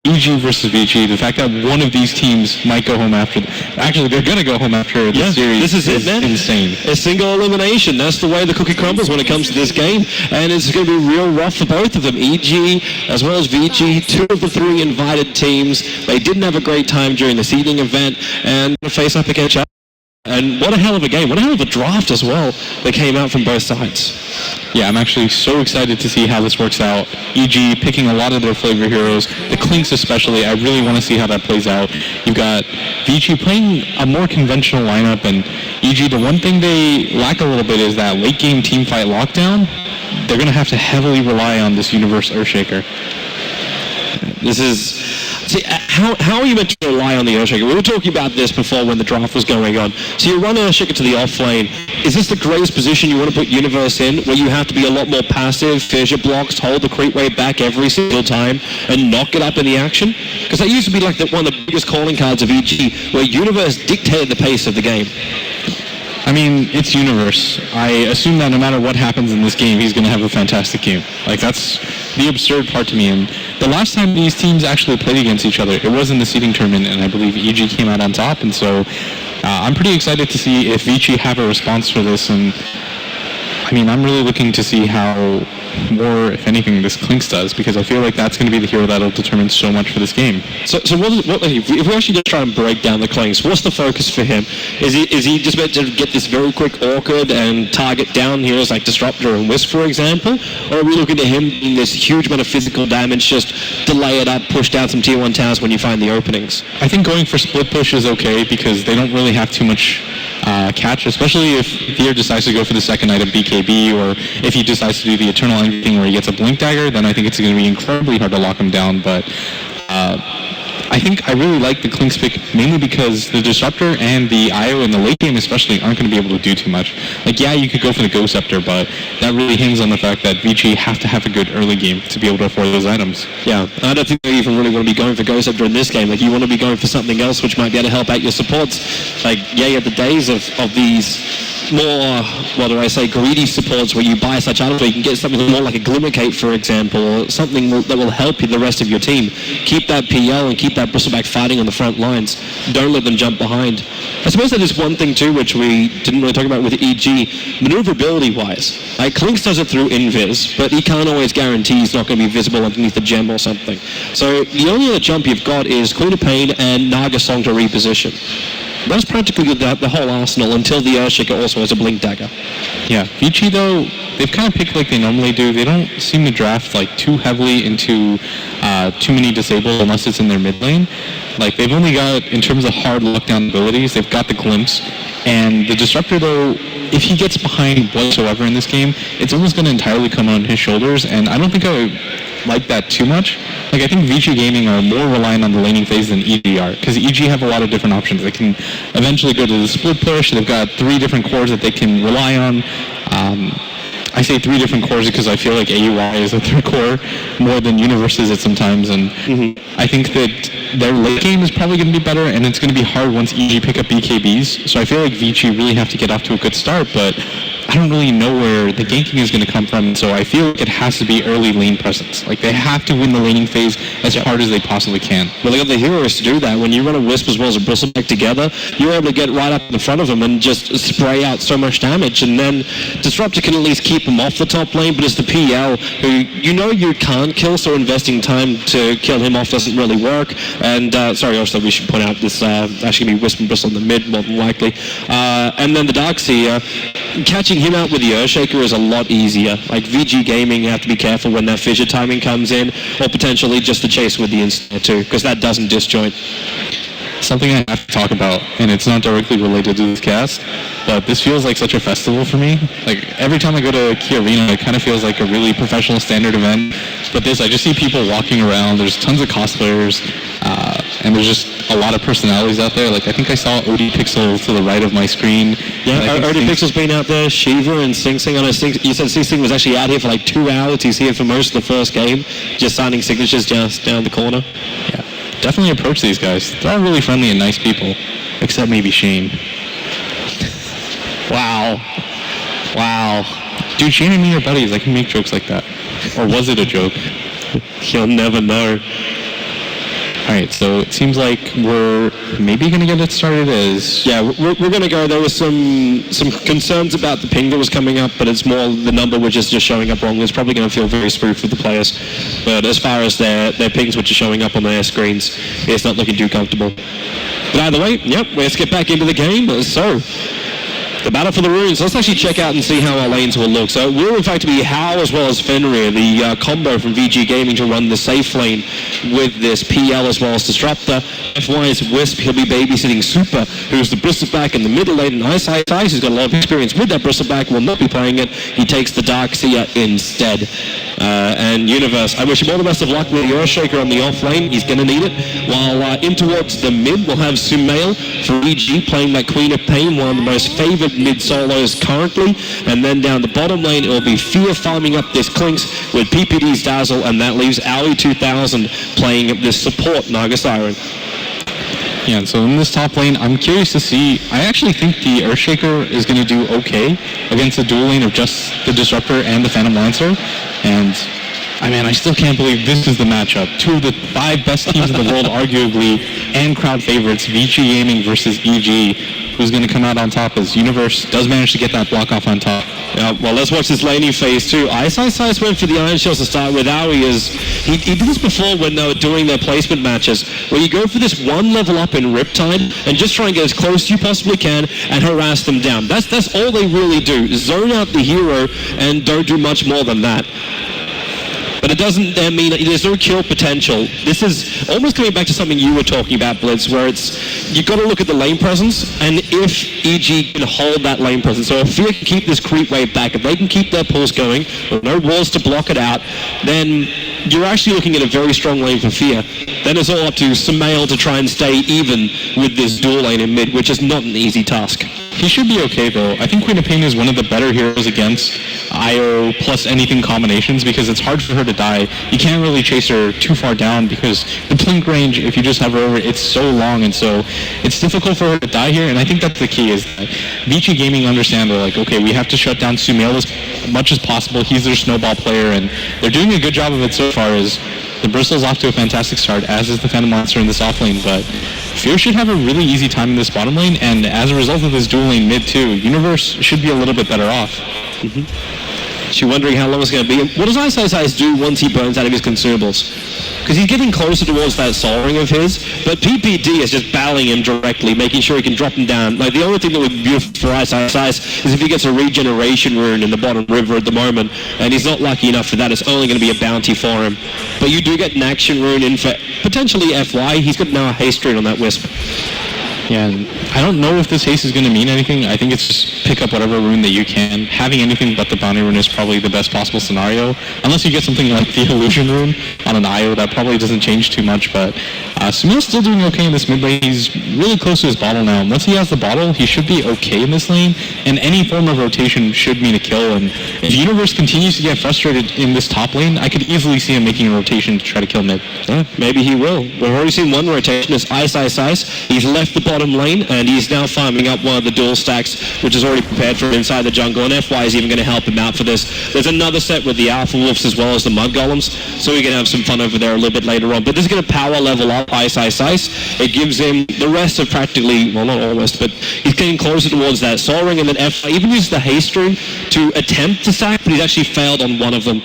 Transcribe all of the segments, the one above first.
EG versus Vici, the fact that one of these teams might go home after... Actually, they're going to go home after this series. This is it, man. Insane. A single elimination. That's the way the cookie crumbles when it comes to this game. And it's going to be real rough for both of them. EG as well as Vici, 2 of the 3 invited teams. They didn't have a great time during the seeding event and face up against each other. And what a hell of a game. What a hell of a draft as well that came out from both sides. Yeah, I'm actually so excited to see how this works out. EG picking a lot of their flavor heroes, the Clinks especially. I really want to see how that plays out. You've got Vici playing a more conventional lineup, and EG, the one thing they lack a little bit is that late game team fight lockdown. They're going to have to heavily rely on this Universe Earthshaker. This is... See, how are you meant to rely on the Earthshaker? We were talking about this before when the draft was going on. So you run Earthshaker to the off lane. Is this the greatest position you want to put Universe in, where you have to be a lot more passive, fissure blocks, hold the creep wave back every single time, and not get up in the action? Because that used to be like one of the biggest calling cards of EG, where Universe dictated the pace of the game. I mean, it's Universe. I assume that no matter what happens in this game, he's going to have a fantastic game. Like, that's the absurd part to me. And the last time these teams actually played against each other, it was in the seeding tournament, and I believe EG came out on top. And so I'm pretty excited to see if Vici have a response for this. And I mean, I'm really looking to see how more, if anything, this Clinks does, because I feel like that's going to be the hero that'll determine so much for this game. So if we actually just try and break down the Clinks, what's the focus for him? Is he just meant to get this very quick Orchid and target down heroes like Disruptor and Wisp, for example? Or are we looking at him being this huge amount of physical damage, just delay it up, push down some tier 1 towers when you find the openings? I think going for split push is okay, because they don't really have too much catch, especially if Thier decides to go for the second item BKB, or if he decides to do the Eternal Ending where he gets a Blink Dagger, then I think it's going to be incredibly hard to lock him down. But I think I really like the Clinks pick, mainly because the Disruptor and the IO in the late game especially aren't going to be able to do too much. Like, yeah, you could go for the Ghost Scepter, but that really hinges on the fact that Vici have to have a good early game to be able to afford those items. Yeah, I don't think they even really want to be going for Ghost Scepter in this game. Like, you want to be going for something else which might be able to help out your supports. Like, yeah, you have the days of these more, what do I say, greedy supports where you buy such items where you can get something more like a Glimmercape, for example, or something that will help you, the rest of your team. Keep that PL and keep that Bristleback fighting on the front lines. Don't let them jump behind. I suppose that is one thing too, which we didn't really talk about with EG, maneuverability-wise. Like, Clinks does it through invis, but he can't always guarantee he's not going to be visible underneath the gem or something. So the only other jump you've got is Queen of Pain and Naga Song to reposition. That's practically the whole arsenal until the Earthshaker also has a Blink Dagger. Yeah, Vici though, they've kind of picked like they normally do. They don't seem to draft like too heavily into too many disabled unless it's in their mid lane. Like, they've only got, in terms of hard lockdown abilities, they've got the Glimpse. And the Disruptor though, if he gets behind whatsoever in this game, it's almost going to entirely come on his shoulders, and I don't think I would like that too much. Like, I think Vici Gaming are more reliant on the laning phase than EG are, because EG have a lot of different options. They can eventually go to the split push. They've got 3 different cores that they can rely on. I say 3 different cores because I feel like AUI is a 3rd core more than Universe is it sometimes, and I think that their late game is probably going to be better, and it's going to be hard once EG pick up BKBs, so I feel like Vici really have to get off to a good start, but I don't really know where the ganking is going to come from, so I feel like it has to be early lane presence. Like, they have to win the laning phase as hard as they possibly can. Well, they got the heroes to do that. When you run a Wisp as well as a Bristleback together, you're able to get right up in front of them and just spray out so much damage, and then Disruptor can at least keep them off the top lane, but it's the PL who you can't kill, so investing time to kill him off doesn't really work. And sorry, also we should point out this actually going to be Wisp and Bristle in the mid, more than likely. And then the Darkseer, catching him out with the Earthshaker is a lot easier. Like, VG Gaming, you have to be careful when that fissure timing comes in, or potentially just the chase with the instant too, because that doesn't disjoint. Something I have to talk about, and it's not directly related to this cast, but this feels like such a festival for me. Like, every time I go to Key Arena, it kind of feels like a really professional standard event. But this, I just see people walking around. There's tons of cosplayers, and there's just a lot of personalities out there. Like, I think I saw OD Pixel to the right of my screen. Yeah, OD Pixel's been out there. Shiva and Sing Sing. I know you said Sing Sing was actually out here for like 2 hours. He's here for most of the first game, just signing signatures just down the corner. Yeah. Definitely approach these guys. They're all really friendly and nice people, except maybe Shane. Wow. Dude, Shane and me are buddies. I can make jokes like that. Or was it a joke? You'll never know. All right, so it seems like we're maybe going to get it started as... Yeah, we're going to go. There was some concerns about the ping that was coming up, but it's more the number which is just showing up wrong. It's probably going to feel very smooth for the players. But as far as their pings which are showing up on their screens, it's not looking too comfortable. But either way, yep, let's get back into the game. So, the battle for the runes. Let's actually check out and see how our lanes will look. So it will in fact be Hao as well as Fenrir, the combo from VG Gaming, to run the safe lane with this PL as well as Disruptor. FY's Wisp, he'll be babysitting Super, who's the Bristleback in the middle lane, and Ice, who's got a lot of experience with that Bristleback, will not be playing it. He takes the Darkseer instead. And Universe, I wish him all the best of luck with the Earthshaker on the off lane. He's going to need it. While in towards the mid, we'll have Sumail for VG playing that Queen of Pain, one of the most favoured mid solos currently. And then down the bottom lane, it will be Fear farming up this Clinks with PPD's Dazzle, and that leaves Aoi 2000 playing this support Naga Siren. Yeah, and so in this top lane, I'm curious to see. I actually think the Earthshaker is going to do okay against the dual lane of just the Disruptor and the Phantom Lancer. And I still can't believe this is the matchup. Two of the 5 best teams in the world, arguably, and crowd favorites, Vici Gaming versus EG. Who's going to come out on top as Universe does manage to get that block off on top. Well, let's watch this laning phase too. Ice went for the Iron Shells to start with. Aoi he did this before when they were doing their placement matches, where you go for this one level up in Riptide and just try and get as close as you possibly can and harass them down. That's all they really do. Zone out the hero and don't do much more than that. But it doesn't mean there's no kill potential. This is almost coming back to something you were talking about, Blitz, where you've got to look at the lane presence, and if EG can hold that lane presence, so if Fear can keep this creep wave back, if they can keep their pulse going, with no walls to block it out, then you're actually looking at a very strong lane for Fear. Then it's all up to Sumail to try and stay even with this dual lane in mid, which is not an easy task. He should be okay, though. I think Queen of Pain is one of the better heroes against IO plus anything combinations, because it's hard for her to die. You can't really chase her too far down because the blink range, if you just have her over, it's so long, and so it's difficult for her to die here, and I think that's the key, is that Vici Gaming understand they're like, okay, we have to shut down Sumail as much as possible. He's their snowball player, and they're doing a good job of it so far. As the Bristol's off to a fantastic start, as is the Phantom Monster in this off lane, but Fear should have a really easy time in this bottom lane, and as a result of this dual lane mid too, Universe should be a little bit better off. You're wondering how long it's going to be. What does Ice do once he burns out of his consumables? Because he's getting closer towards that soaring of his, but PPD is just battling him directly, making sure he can drop him down. Like, the only thing that would be beautiful for Ice is if he gets a regeneration rune in the bottom river at the moment, and he's not lucky enough for that. It's only going to be a bounty for him. But you do get an action rune in for potentially FY. He's got now a haste rune on that Wisp. Yeah, and I don't know if this haste is going to mean anything. I think it's just pick up whatever rune that you can. Having anything but the bounty rune is probably the best possible scenario. Unless you get something like the illusion rune on an IO, that probably doesn't change too much. But Sumail's still doing okay in this mid lane. He's really close to his bottle now. Once he has the bottle, he should be okay in this lane. And any form of rotation should mean a kill. And if Universe continues to get frustrated in this top lane, I could easily see him making a rotation to try to kill mid. Yeah, maybe he will. We've already seen one rotation. It's Ice. He's left the bottom lane, and he's now farming up one of the dual stacks, which is already prepared for him inside the jungle, and FY is even going to help him out for this. There's another set with the Alpha Wolves as well as the Mud Golems, so we can have some fun over there a little bit later on. But this is going to power level up Ice. It gives him the rest of practically, well, not almost, but he's getting closer towards that soaring, and then FY even uses the haste rune to attempt to sack, but he's actually failed on one of them.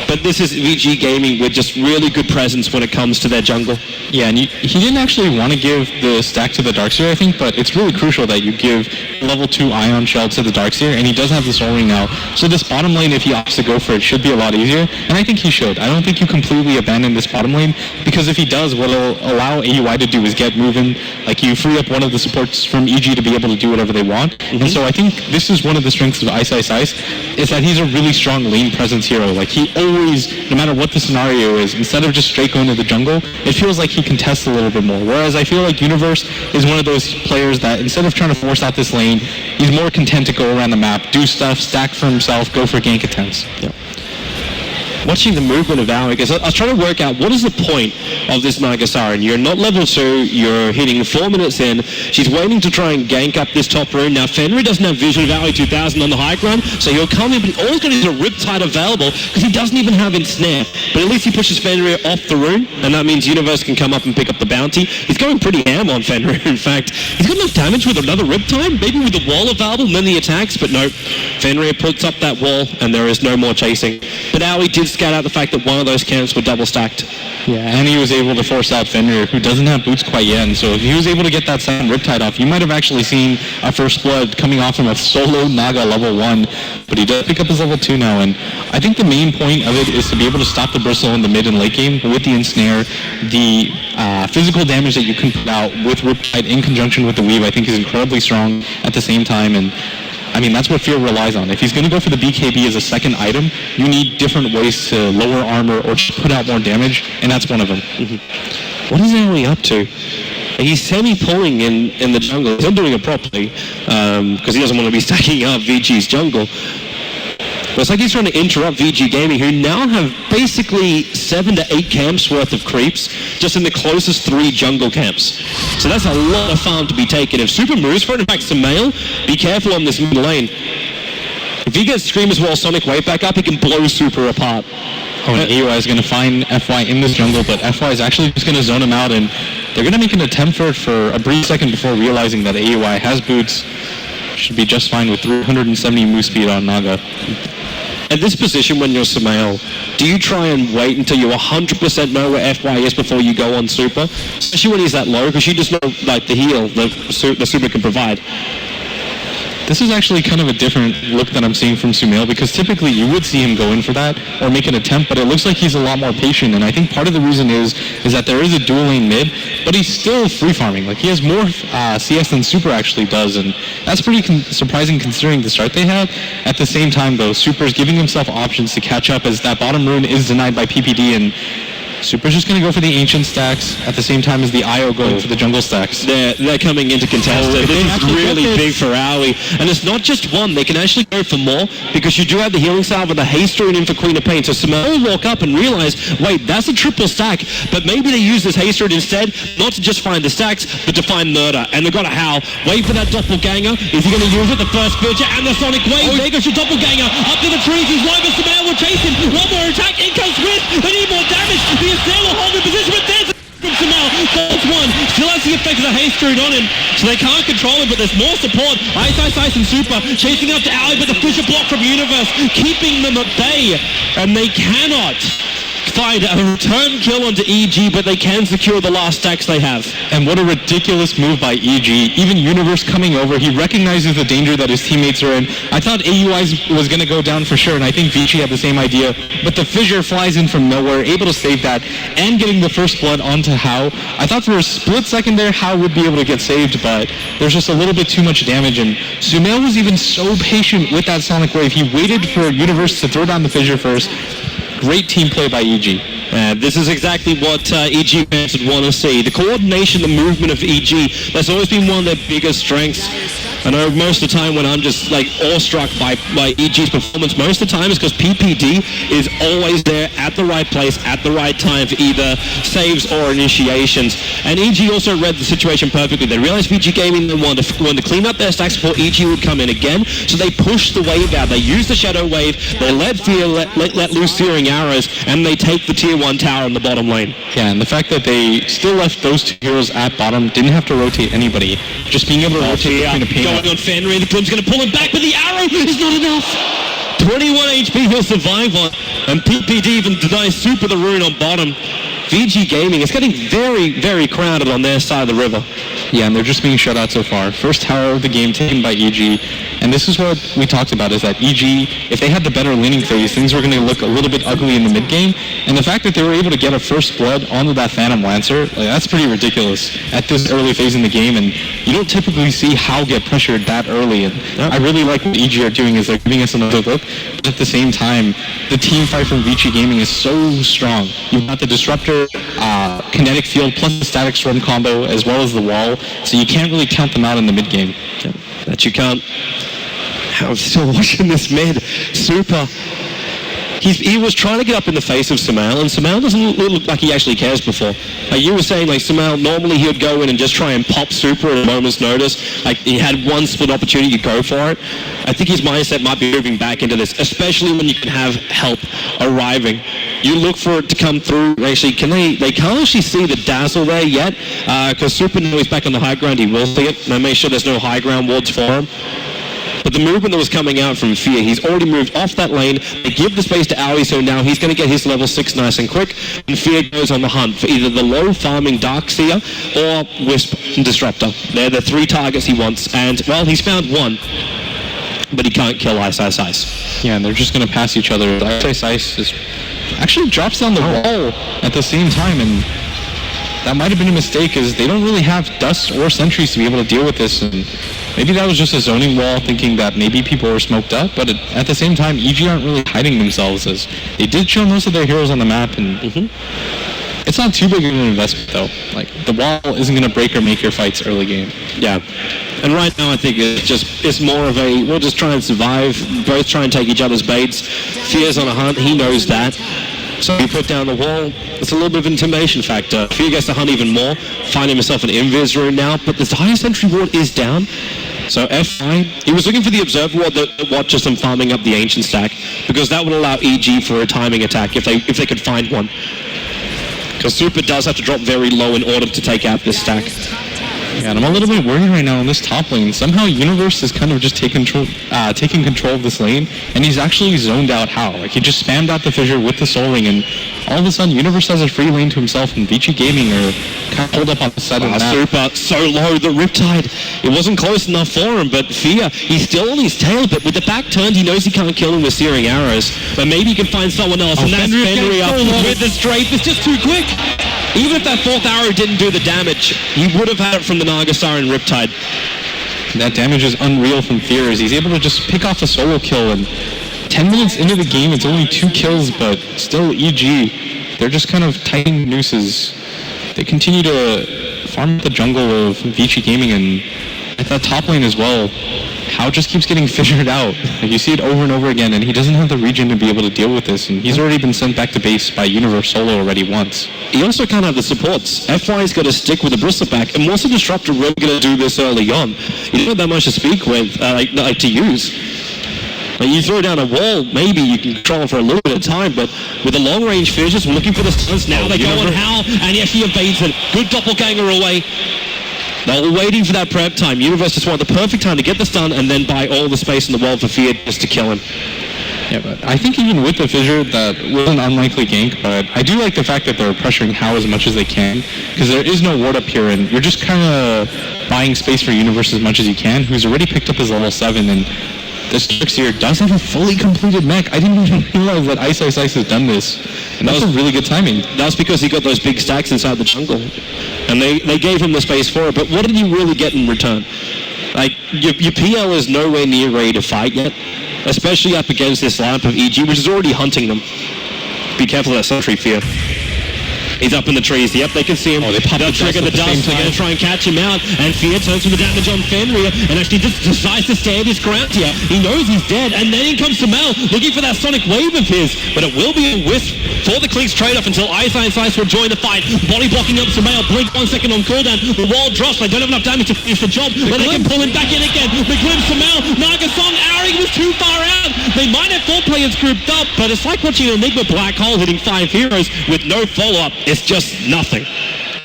But this is VG Gaming with just really good presence when it comes to their jungle. Yeah, and he didn't actually want to give the stack to the Darkseer, I think, but it's really crucial that you give level 2 Ion Shell to the Darkseer, and he does have the Soul Ring now. So this bottom lane, if he opts to go for it, should be a lot easier, and I think he should. I don't think you completely abandon this bottom lane, because if he does, what it'll allow AUI to do is get moving. Like, you free up one of the supports from EG to be able to do whatever they want. And so I think this is one of the strengths of Ice, is that he's a really strong lane presence hero. Like, he always, no matter what the scenario is, instead of just straight going to the jungle, it feels like he contests a little bit more. Whereas I feel like Universe is one of those players that instead of trying to force out this lane, he's more content to go around the map, do stuff, stack for himself, go for gank attempts. Yeah. watching the movement of Aoi, because I was trying to work out what is the point of this Nagasaren. You're not level 2, you're hitting 4 minutes in, she's waiting to try and gank up this top rune. Now Fenrir doesn't have vision of Aoi 2000 on the high ground, so he'll come in, but all he's got is a Riptide available, because he doesn't even have Ensnare. But at least he pushes Fenrir off the rune, and that means Universe can come up and pick up the bounty. He's going pretty ham on Fenrir, in fact. He's got enough damage with another Riptide, maybe with the wall available, and then the attacks, but no. Fenrir puts up that wall, and there is no more chasing. But Aoi did scout out the fact that one of those camps were double stacked. Yeah, and he was able to force out Fenrir, who doesn't have boots quite yet, and so if he was able to get that second Riptide off, you might have actually seen a first blood coming off from a solo Naga level 1, but he does pick up his level 2 now, and I think the main point of it is to be able to stop the Bristle in the mid and late game with the Ensnare. The physical damage that you can put out with Riptide in conjunction with the Weave, I think is incredibly strong at the same time, and I mean, that's what Fear relies on. If he's going to go for the BKB as a second item, you need different ways to lower armor or to put out more damage, and that's one of them. Mm-hmm. What is Aoi up to? He's semi-pulling in the jungle. He's not doing it properly, because he doesn't want to be stacking up VG's jungle. But it's like he's trying to interrupt VG Gaming, who now have basically 7 to 8 camps worth of creeps just in the closest 3 jungle camps. So that's a lot of farm to be taken. If Super moves for it, in fact, Sumail, be careful on this mid lane. If he gets Screamers while Sonic Wave back up, he can blow Super apart. Oh, and AUI is going to find FY in this jungle, but FY is actually just going to zone him out, and they're going to make an attempt for it for a brief second before realizing that AUI has boots. Should be just fine with 370 move speed on Naga. At this position, when you're Sumail, do you try and wait until you 100% know where FY is before you go on Super? Especially when he's that low, because you just know, like, the heal the Super can provide. This is actually kind of a different look that I'm seeing from Sumail, because typically you would see him go in for that or make an attempt, but it looks like he's a lot more patient, and I think part of the reason is that there is a dual lane mid, but he's still free farming. Like, he has more CS than Super actually does, and that's pretty surprising considering the start they had. At the same time, though, Super's giving himself options to catch up, as that bottom rune is denied by PPD, and Super's just going to go for the ancient stacks at the same time as the IO going for the jungle stacks. They're coming into contest. This is really big for Aoi. And it's not just one. They can actually go for more, because you do have the healing salve and the haste rune in for Queen of Pain. So Sumail will walk up and realize, wait, that's a triple stack, but maybe they use this haste rune instead, not to just find the stacks, but to find Murder. And they've got a Howl. Wait for that doppelganger. Is he going to use it? The first Virgin and the Sonic Wave. There goes your doppelganger. Up to the trees. He's low, but Sumail will chase him. One more attack. In comes Swift. They need more damage. The Estelle will hold in position, but there's from Sumail. Falls one. Still has the effect of the haste rune on him, so they can't control him, but there's more support. Ice and Super chasing up to Aoi, but the Fisher block from Universe keeping them at bay, and they cannot find a return kill onto EG, but they can secure the last stacks they have. And what a ridiculous move by EG. Even Universe coming over, he recognizes the danger that his teammates are in. I thought AUI was going to go down for sure, and I think Vici had the same idea, but the Fissure flies in from nowhere, able to save that, and getting the first blood onto Hao. I thought for a split second there, Hao would be able to get saved, but there's just a little bit too much damage, and Sumail was even so patient with that Sonic Wave. He waited for Universe to throw down the Fissure first. Great team play by EG. This is exactly what EG fans would want to see. The coordination, the movement of EG, that's always been one of their biggest strengths. I know most of the time when I'm just like awestruck by EG's performance, most of the time is because PPD is always there at the right place at the right time for either saves or initiations. And EG also read the situation perfectly. They realized VG Gaming wanted to clean up their stacks before EG would come in again, so they pushed the wave out. They used the Shadow Wave, they let loose Searing Arrows, and they take the Tier 1 tower in the bottom lane. Yeah, and the fact that they still left those two heroes at bottom, didn't have to rotate anybody. Just being able to rotate between a pain. Going on Fenrir, the Glim's going to pull him back, but the arrow is not enough. 21 HP he'll survive on, and PPD even denies Super the rune on bottom. VG Gaming is getting very, very crowded on their side of the river. Yeah, and they're just being shut out so far. First tower of the game taken by EG, and this is what we talked about, is that EG, if they had the better laning phase, things were going to look a little bit ugly in the mid game, and the fact that they were able to get a first blood onto that Phantom Lancer, that's pretty ridiculous at this early phase in the game, and you don't typically see Hao get pressured that early, and I really like what EG are doing, is they're giving us another look, but at the same time, the team fight from Vici Gaming is so strong. You've got the Disruptor, Kinetic Field, plus the Static Storm combo, as well as the wall, so you can't really count them out in the mid game. That you can't. I'm still watching this mid. Super. he was trying to get up in the face of Sumail, and Sumail doesn't look like he actually cares before. You were saying, like, Sumail, normally he would go in and just try and pop super at a moment's notice. Like, he had one split opportunity to go for it. I think his mindset might be moving back into this, especially when you can have help arriving. You look for it to come through. Actually, they can't actually see the dazzle there yet, because Super knows he's back on the high ground. He will see it. Now make sure there's no high ground wards for him. But the movement that was coming out from Fear, he's already moved off that lane. They give the space to Aoi, so now he's going to get his level 6 nice and quick. And Fear goes on the hunt for either the low farming Darkseer or Wisp and Disruptor. They're the 3 targets he wants. And, well, he's found one. But he can't kill Ice Ice Ice. Yeah, and they're just going to pass each other. Ice Ice Ice actually drops down the wall at the same time, and that might have been a mistake, as they don't really have dust or sentries to be able to deal with this. And maybe that was just a zoning wall, thinking that maybe people were smoked up, but at the same time, EG aren't really hiding themselves, as they did show most of their heroes on the map, and it's not too big of an investment, though. Like, the wall isn't going to break or make your fights early game. Yeah. And right now, I think it's more of a, we'll just try and survive, both try and take each other's baits. Fear's on a hunt, he knows that. So he put down the wall. It's a little bit of an intimidation factor. Fear gets to hunt even more, finding himself an invis rune now, but the highest entry ward is down. So F9, he was looking for the observer ward that watches them farming up the ancient stack, because that would allow EG for a timing attack if they could find one. Because Super does have to drop very low in order to take out this stack. Yeah, and I'm a little bit worried right now in this top lane. Somehow Universe is kind of just taking control of this lane, and he's actually zoned out how. Like, he just spammed out the fissure with the Soul Ring, and all of a sudden Universe has a free lane to himself, and Vici Gaming are kind of pulled up on the side of the map. Super, so low, the Riptide. It wasn't close enough for him, but Fear, he's still on his tail, but with the back turned, he knows he can't kill him with Searing Arrows. But maybe he can find someone else, and that's Fenrir with the strafe. It's just too quick. Even if that 4th arrow didn't do the damage, he would have had it from the Nagasar and Riptide. That damage is unreal from Fear, as he's able to just pick off a solo kill, and 10 minutes into the game, it's only 2 kills, but still EG, they're just kind of tightening nooses. They continue to farm the jungle of Vici Gaming, and at that top lane as well, How just keeps getting fissured out. Like, you see it over and over again, and he doesn't have the regen to be able to deal with this, and he's already been sent back to base by Universe solo already once. He also can't have the supports. FY's got to stick with the Bristleback, and what's the Disruptor really going to do this early on? You don't have that much to speak with, like to use. Like, you throw down a wall, maybe you can control it for a little bit of time, but with the long-range fishes, we're looking for the stuns now. They go on Hal, and he actually evades it. Good doppelganger away. They were waiting for that prep time. Universe just wanted the perfect time to get the stun and then buy all the space in the world for Fear just to kill him. Yeah, but I think even with the fissure, that was an unlikely gank, but I do like the fact that they're pressuring Hao as much as they can, because there is no ward up here, and you're just kind of buying space for Universe as much as you can, who's already picked up his level 7, and this Trixier does have a fully completed mech. I didn't even realize that Ice Ice Ice has done this. And that was really good timing. That's because he got those big stacks inside the jungle. And they gave him the space for it. But what did he really get in return? Like, your PL is nowhere near ready to fight yet. Especially up against this lineup of EG, which is already hunting them. Be careful of that sentry, Fear. He's up in the trees. Yep, they can see him. Oh, they'll trigger the dust. They're going to try and catch him out. And Fear turns for the damage on Fenrir and actually just decides to stand his ground here. He knows he's dead. And then in comes Sumail looking for that sonic wave of his. But it will be a wisp for the Clinks trade-off until Ice Ice Ice will join the fight. Body blocking up Sumail. Blink 1 second on cooldown. The wall drops. They don't have enough damage to finish the job. But they can pull him back in again. The glimpse Sumail. Nagasong Aring was too far out. They might have 4 players grouped up. But it's like watching an Enigma Black Hole hitting 5 heroes with no follow-up. It's just nothing.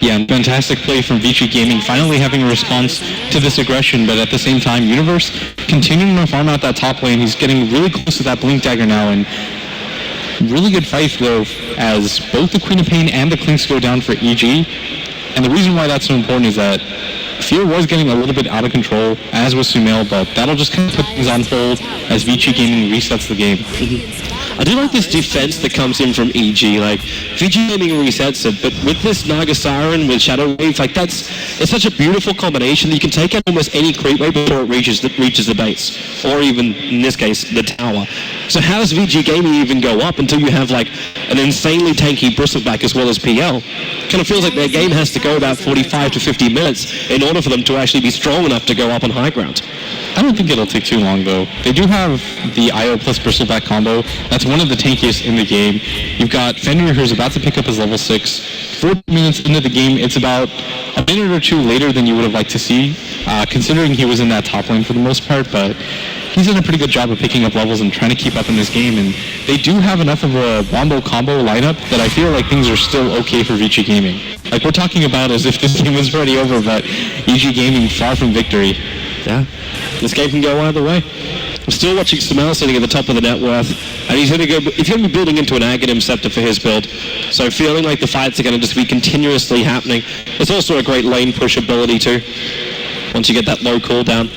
Yeah, and fantastic play from Vici Gaming, finally having a response to this aggression, but at the same time, Universe continuing to farm out that top lane. He's getting really close to that Blink Dagger now, and really good fight, though, as both the Queen of Pain and the Clinks go down for EG. And the reason why that's so important is that Fear was getting a little bit out of control, as was Sumail, but that'll just kind of put things on hold as Vici Gaming resets the game. I do like this defense that comes in from EG. Like, VG Gaming resets it, but with this Naga Siren, with Shadow Wave, like, it's such a beautiful combination that you can take out almost any creep wave before it reaches the base, or even, in this case, the tower. So how does VG Gaming even go up until you have, like, an insanely tanky Bristleback as well as PL? kind of feels like their game has to go about 45 to 50 minutes in order for them to actually be strong enough to go up on high ground. I don't think it'll take too long, though. They do have the IO plus bristleback combo. That's one of the tankiest in the game. You've got Fenrir, who's about to pick up his level 6. 40 minutes into the game, it's about a minute or two later than you would have liked to see, considering he was in that top lane for the most part, but he's done a pretty good job of picking up levels and trying to keep up in this game, and they do have enough of a wombo combo lineup that I feel like things are still okay for Vici Gaming. Like, we're talking about as if this game was already over, but VG Gaming far from victory. Yeah, this game can go either way. I'm still watching Samel sitting at the top of the net worth, and he's going to be building into an Aghanim Scepter for his build. So feeling like the fights are going to just be continuously happening. It's also a great lane push ability too, once you get that low cooldown.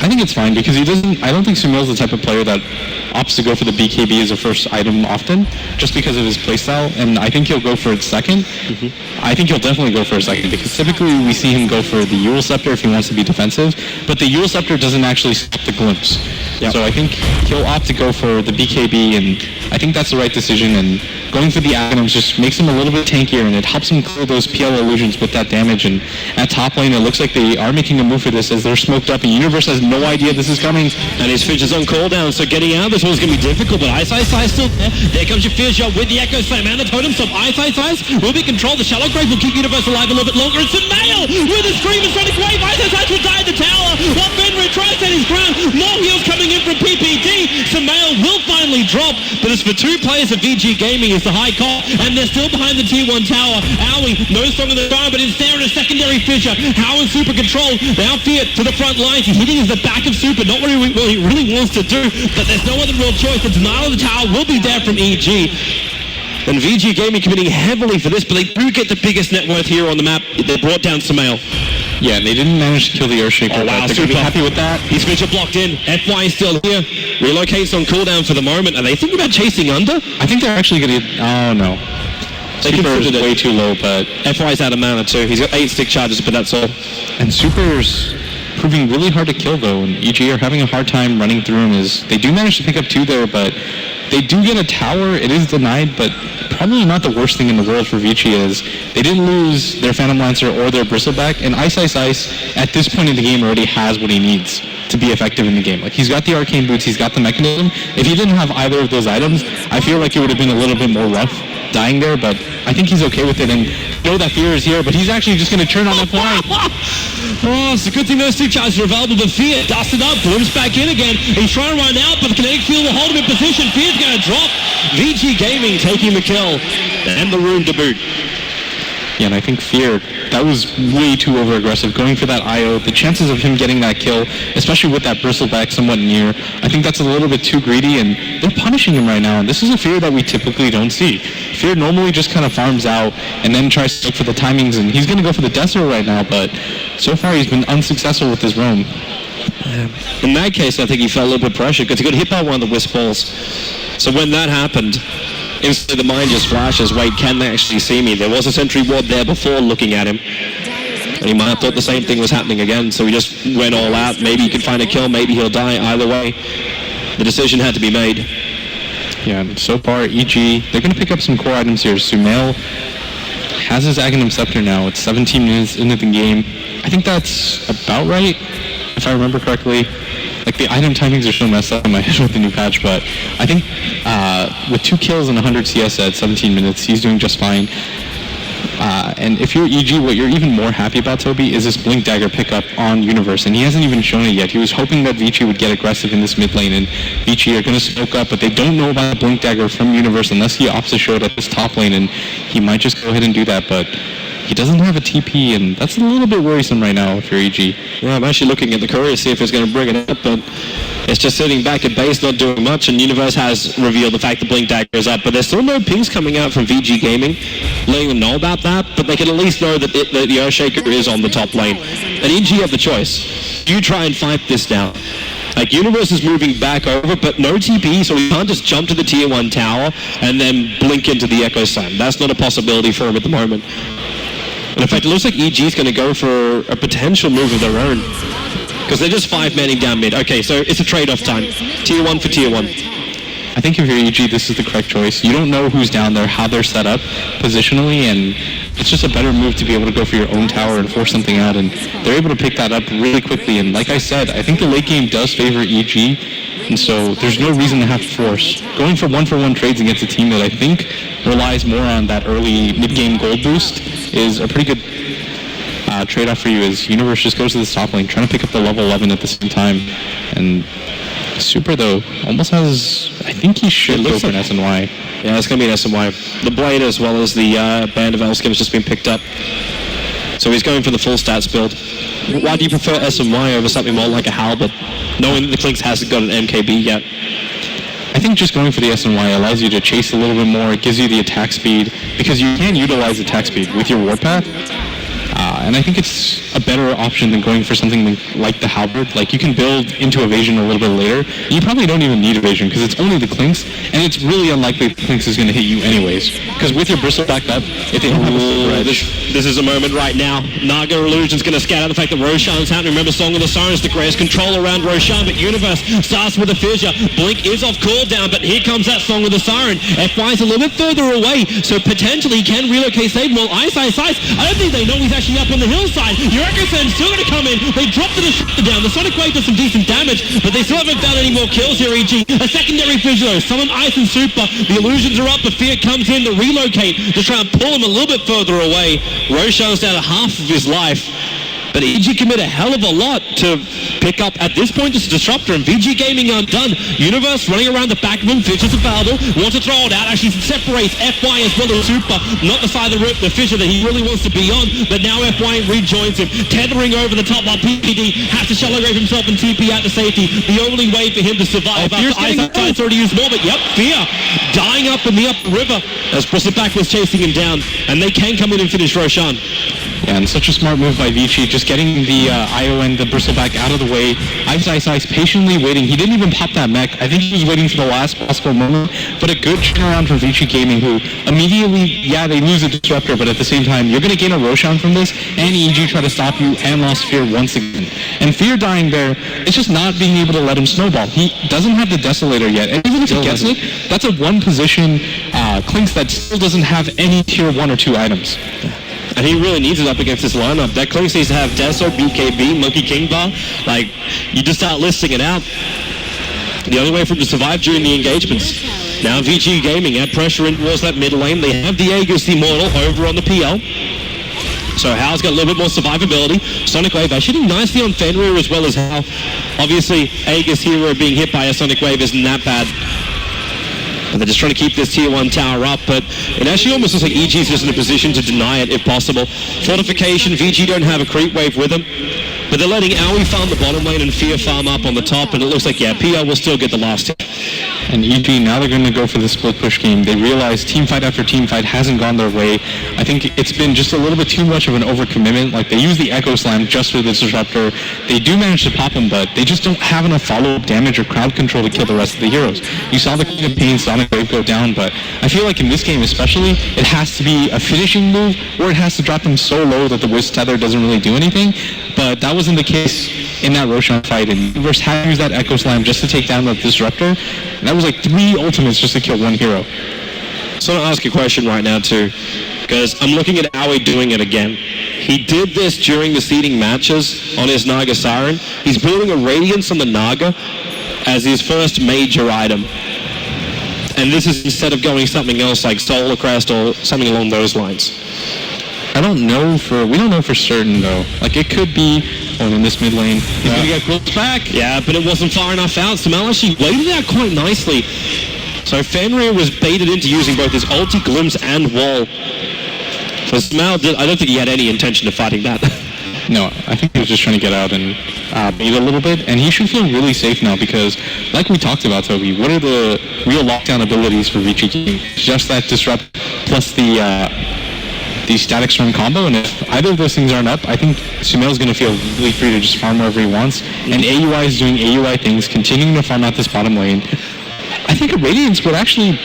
I think it's fine because I don't think Sumel's the type of player that opts to go for the BKB as a first item often, just because of his playstyle, and I think he'll go for it second. I think he'll definitely go for a second, because typically we see him go for the Eul Scepter if he wants to be defensive, but the Eul Scepter doesn't actually stop the glimpse. Yep. So I think he'll opt to go for the BKB, and I think that's the right decision, and going for the Aghanims just makes him a little bit tankier, and it helps him clear those PL illusions with that damage, and at top lane it looks like they are making a move for this as they're smoked up, and Universe has no idea this is coming. And his Fidge is on cooldown, so getting out of this one's going to be difficult, but Ice still there. There comes your Fidge with the Echo Slam and the Totem Stop. Ice will be controlled. The Shallow Grave will keep Universe alive a little bit longer. It's a Mail with a Scream and Sonic Wave. Ice will die at the tower while Fenrir tries to his ground. More heals coming in from PPD. Samael will finally drop, but it's for two players of VG Gaming is the high call, and they're still behind the Tier 1 tower. Owie, no stronger than Darn, but it's there in a secondary fissure. How is Super controlled? Now Fear to the front lines. He's hitting the back of Super, not what he really wants to do, but there's no other real choice. The denial of the tower will be there from EG. And VG Gaming committing heavily for this, but they do get the biggest net worth here on the map. They brought down Samael. Yeah, they didn't manage to kill the Earthshaker. Oh, wow, they're going to be happy with that. He's Fidge blocked in. FY is still here. Relocates on cooldown for the moment. Are they thinking about chasing under? I think they're actually going to... Oh, no. They Super's way too low, but... FY's out of mana too. He's got 8 stick charges, but that's all. And Super's proving really hard to kill, though, and EG are having a hard time running through him. They do manage to pick up 2 there, but they do get a tower. It is denied, but probably not the worst thing in the world for Vici is they didn't lose their Phantom Lancer or their Bristleback, and Ice at this point in the game already has what he needs to be effective in the game. Like, he's got the Arcane Boots, he's got the Mechanism. If he didn't have either of those items, I feel like it would have been a little bit more rough dying there, but I think he's okay with it, and know that Fear is here, but he's actually just going to turn on that point. Oh, it's a good thing those 2 charges are available, but Fear dusted up, glimpsed back in again. He's trying to run out, but the kinetic field will hold him in position. Fear's going to drop. VG Gaming taking the kill and the rune to boot. Yeah, and I think Fear, that was way too over-aggressive. Going for that IO, the chances of him getting that kill, especially with that Bristleback somewhat near, I think that's a little bit too greedy, and they're punishing him right now, and this is a Fear that we typically don't see. Fear normally just kind of farms out and then tries to look for the timings, and he's going to go for the Desert right now, but so far he's been unsuccessful with his roam. In that case, I think he felt a little bit pressured because he got hit by one of the Wisp balls. So when that happened, instantly the mind just flashes, wait, can they actually see me? There was a sentry ward there before looking at him, and he might have thought the same thing was happening again, so he just went all out. Maybe he could find a kill, maybe he'll die. Either way, the decision had to be made. Yeah, and so far, EG, they're going to pick up some core items here. Sumail has his Aghanim Scepter now. It's 17 minutes into the game. I think that's about right, if I remember correctly. Like, the item timings are so messed up in my head with the new patch, but I think with 2 kills and 100 CS at 17 minutes, he's doing just fine. And if you're EG, what you're even more happy about, Toby, is this Blink Dagger pickup on Universe, and he hasn't even shown it yet. He was hoping that Vici would get aggressive in this mid lane, and Vici are going to smoke up, but they don't know about the Blink Dagger from Universe unless he opts to show it at this top lane, and he might just go ahead and do that, but he doesn't have a TP, and that's a little bit worrisome right now if you're EG. Yeah, I'm actually looking at the courier to see if he's going to bring it up, but it's just sitting back at base, not doing much, and Universe has revealed the fact that Blink Dagger is up, but there's still no pings coming out from VG Gaming, letting them know about that, but they can at least know that the Earthshaker is on the top lane. And EG have the choice. You try and fight this down. Like, Universe is moving back over, but no TP, so he can't just jump to the Tier 1 tower and then blink into the Echo Slam. That's not a possibility for him at the moment. And in fact, it looks like EG is going to go for a potential move of their own, because they're just 5-manning down mid. Okay, so it's a trade-off time. Tier 1 for Tier 1. I think if you're EG, this is the correct choice. You don't know who's down there, how they're set up positionally, and it's just a better move to be able to go for your own tower and force something out, and they're able to pick that up really quickly. And like I said, I think the late game does favor EG, and so there's no reason to have to force. Going for one trades against a team that I think relies more on that early mid-game gold boost is a pretty good trade-off for you. As Universe just goes to the top lane, trying to pick up the level 11 at the same time. And Super, though, almost has... I think he should go for an SNY. Yeah, it's going to be an SNY. The Blade as well as the Band of Elskim has just been picked up. So he's going for the full stats build. Why do you prefer SNY over something more like a Halberd, knowing that the Clinks hasn't got an MKB yet? I think just going for the SNY allows you to chase a little bit more. It gives you the attack speed, because you can utilize attack speed with your Warpath. And I think it's a better option than going for something like the Halberd. Like, you can build into evasion a little bit later. You probably don't even need evasion because it's only the Clinks, and it's really unlikely the Clinks is going to hit you anyways. Because with your Bristle backed up, if they don't have a silver edge... This is a moment right now. Naga Illusion's going to scout out the fact that Roshan's out. Remember, Song of the Sirens, the greatest control around Roshan, but Universe starts with a fissure. Blink is off cooldown, but here comes that Song of the Siren. FY's a little bit further away, so potentially he can relocate Satan. Well, Ice. I don't think they know he's actually up on the hillside. Eurekasen's still going to come in. They dropped the Destroyer down. The Sonic Wave does some decent damage, but they still haven't found any more kills here, EG. A secondary fissure, though. Summon Ice and Super. The illusions are up, but Fear comes in to relocate to try and pull him a little bit further away. Roshan's down to half of his life. But EG commit a hell of a lot to pick up at this point this Disruptor, and VG Gaming aren't done. Universe running around the back of him, Fissure's available, wants to throw it out, actually separates FY as well as Super, not the side of the rip, the Fissure that he really wants to be on, but now FY rejoins him, tethering over the top while PPD has to shallow grave himself and TP out to safety. The only way for him to survive after Ice's already used more, but yep, Fear dying up in the upper river as Bristleback was chasing him down, and they can come in and finish Roshan. Yeah, and such a smart move by Vici, just getting the IO and the Bristleback out of the way. Ice patiently waiting. He didn't even pop that mech. I think he was waiting for the last possible moment, but a good turnaround from Vici Gaming, who immediately, yeah, they lose a Disruptor, but at the same time, you're going to gain a Roshan from this, and EG try to stop you, and lost Fear once again. And Fear dying there, it's just not being able to let him snowball. He doesn't have the Desolator yet, and even if he gets it, that's a one-position Clinks that still doesn't have any tier 1 or 2 items. And he really needs it up against this lineup. That Clinks needs to have Deso, BKB, Monkey King Bar. Like, you just start listing it out. The only way for him to survive during the engagements. Now VG Gaming add pressure in towards that mid lane. They have the Aegis Immortal over on the PL. So Hal's got a little bit more survivability. Sonic Wave shooting nicely on Fenrir as well as Hal. Obviously, Aegis Hero being hit by a Sonic Wave isn't that bad. But they're just trying to keep this tier 1 tower up, but it actually almost looks like EG's just in a position to deny it if possible. Fortification, VG don't have a creep wave with them, but they're letting Aoi farm the bottom lane and Fear farm up on the top, and it looks like, yeah, PL will still get the last hit. And EG, now they're going to go for the split push game. They realize team fight after team fight hasn't gone their way. I think it's been just a little bit too much of an overcommitment. Like, they use the Echo Slam just for the Disruptor. They do manage to pop him, but they just don't have enough follow-up damage or crowd control to kill the rest of the heroes. You saw the Queen of Pain Sonic Wave go down, but I feel like in this game especially, it has to be a finishing move, or it has to drop them so low that the Wisp Tether doesn't really do anything. But that wasn't the case in that Roshan fight, and Universe had to use that Echo Slam just to take down the Disruptor. And that was like 3 ultimates just to kill one hero. So I'll ask a question right now too, because I'm looking at Aoi doing it again. He did this during the seeding matches on his Naga Siren. He's building a Radiance on the Naga as his first major item. And this is instead of going something else like Solar Crest or something along those lines. We don't know for certain though. Like, it could be in this mid lane. He's going to get close back. Yeah, but it wasn't far enough out. Samal actually waited out quite nicely. So Fenrir was baited into using both his ulti, glimpse, and wall. So Samal I don't think he had any intention of fighting that. No, I think he was just trying to get out and bait a little bit, and he should feel really safe now because, like we talked about, Toby, what are the real lockdown abilities for Vici Gaming? Just that Disrupt plus the Static Storm combo, and if either of those things aren't up, I think Sumail's going to feel really free to just farm wherever he wants, and AUI is doing AUI things, continuing to farm out this bottom lane. I think a Radiance would actually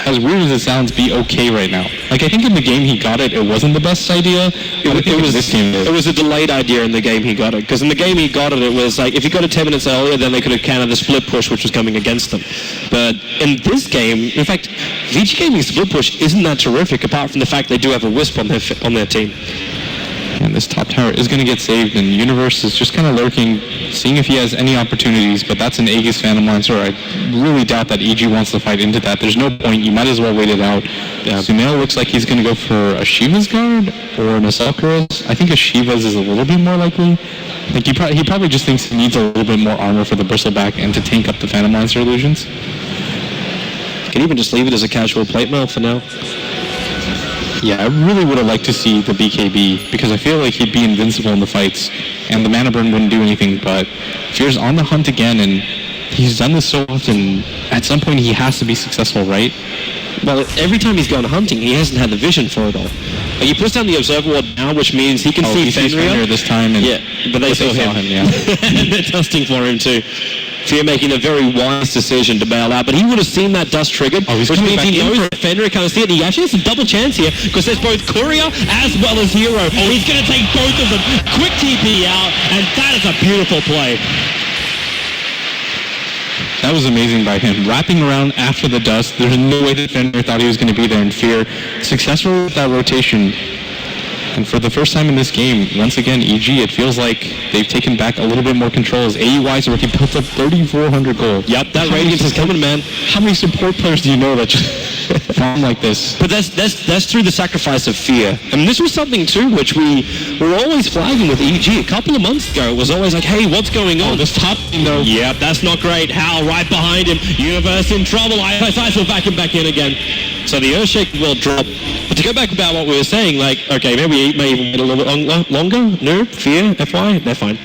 as weird as it sounds, be okay right now. Like, I think in the game he got it, it wasn't the best idea. It was a delayed idea in the game he got it. Because in the game he got it, it was like, if he got it 10 minutes earlier, then they could have countered the split push, which was coming against them. But in this game, in fact, VG Gaming's split push isn't that terrific, apart from the fact they do have a Wisp on their team. And this top tower is going to get saved, and Universe is just kind of lurking, seeing if he has any opportunities, but that's an Aegis Phantom Lancer. I really doubt that EG wants to fight into that. There's no point. You might as well wait it out. Yeah. Sumail looks like he's going to go for a Shiva's Guard or an Aselkaros. I think a Shiva's is a little bit more likely. Like he probably just thinks he needs a little bit more armor for the Bristleback and to tank up the Phantom Lancer illusions. You can even just leave it as a casual plate mail for now. Yeah, I really would have liked to see the BKB, because I feel like he'd be invincible in the fights, and the mana burn wouldn't do anything, but Fear's on the hunt again, and he's done this so often, at some point he has to be successful, right? Well, every time he's gone hunting, he hasn't had the vision for it all. Like, he puts down the Observer Ward now, which means he can see Fenrir this time. And yeah, but they saw him. Yeah. And they're dusting for him too. Fear making a very wise decision to bail out, but he would have seen that dust triggered, which means he knows that Fenrir can't see it. He actually has a double chance here, because there's both Courier as well as Hero. He's going to take both of them. Quick TP out, and that is a beautiful play. That was amazing by him. Wrapping around after the dust, there's no way that Fenrir thought he was going to be there in Fear. Successful with that rotation. And for the first time in this game, once again, EG, it feels like they've taken back a little bit more control as AUI's already built up 3,400 gold. Yep, that Radiance is coming, man. How many support players do you know that just farm like this? But that's through the sacrifice of Fear. And this was something, too, which we were always flagging with EG. A couple of months ago, it was always like, hey, what's going on? This top thing, though. Yep, that's not great. Hal right behind him. Universe in trouble. ISIS will back him back in again. So the Earthshake will drop. But to go back about what we were saying, like, okay, maybe we may even get a little bit longer. No, Fear, FY, they're fine.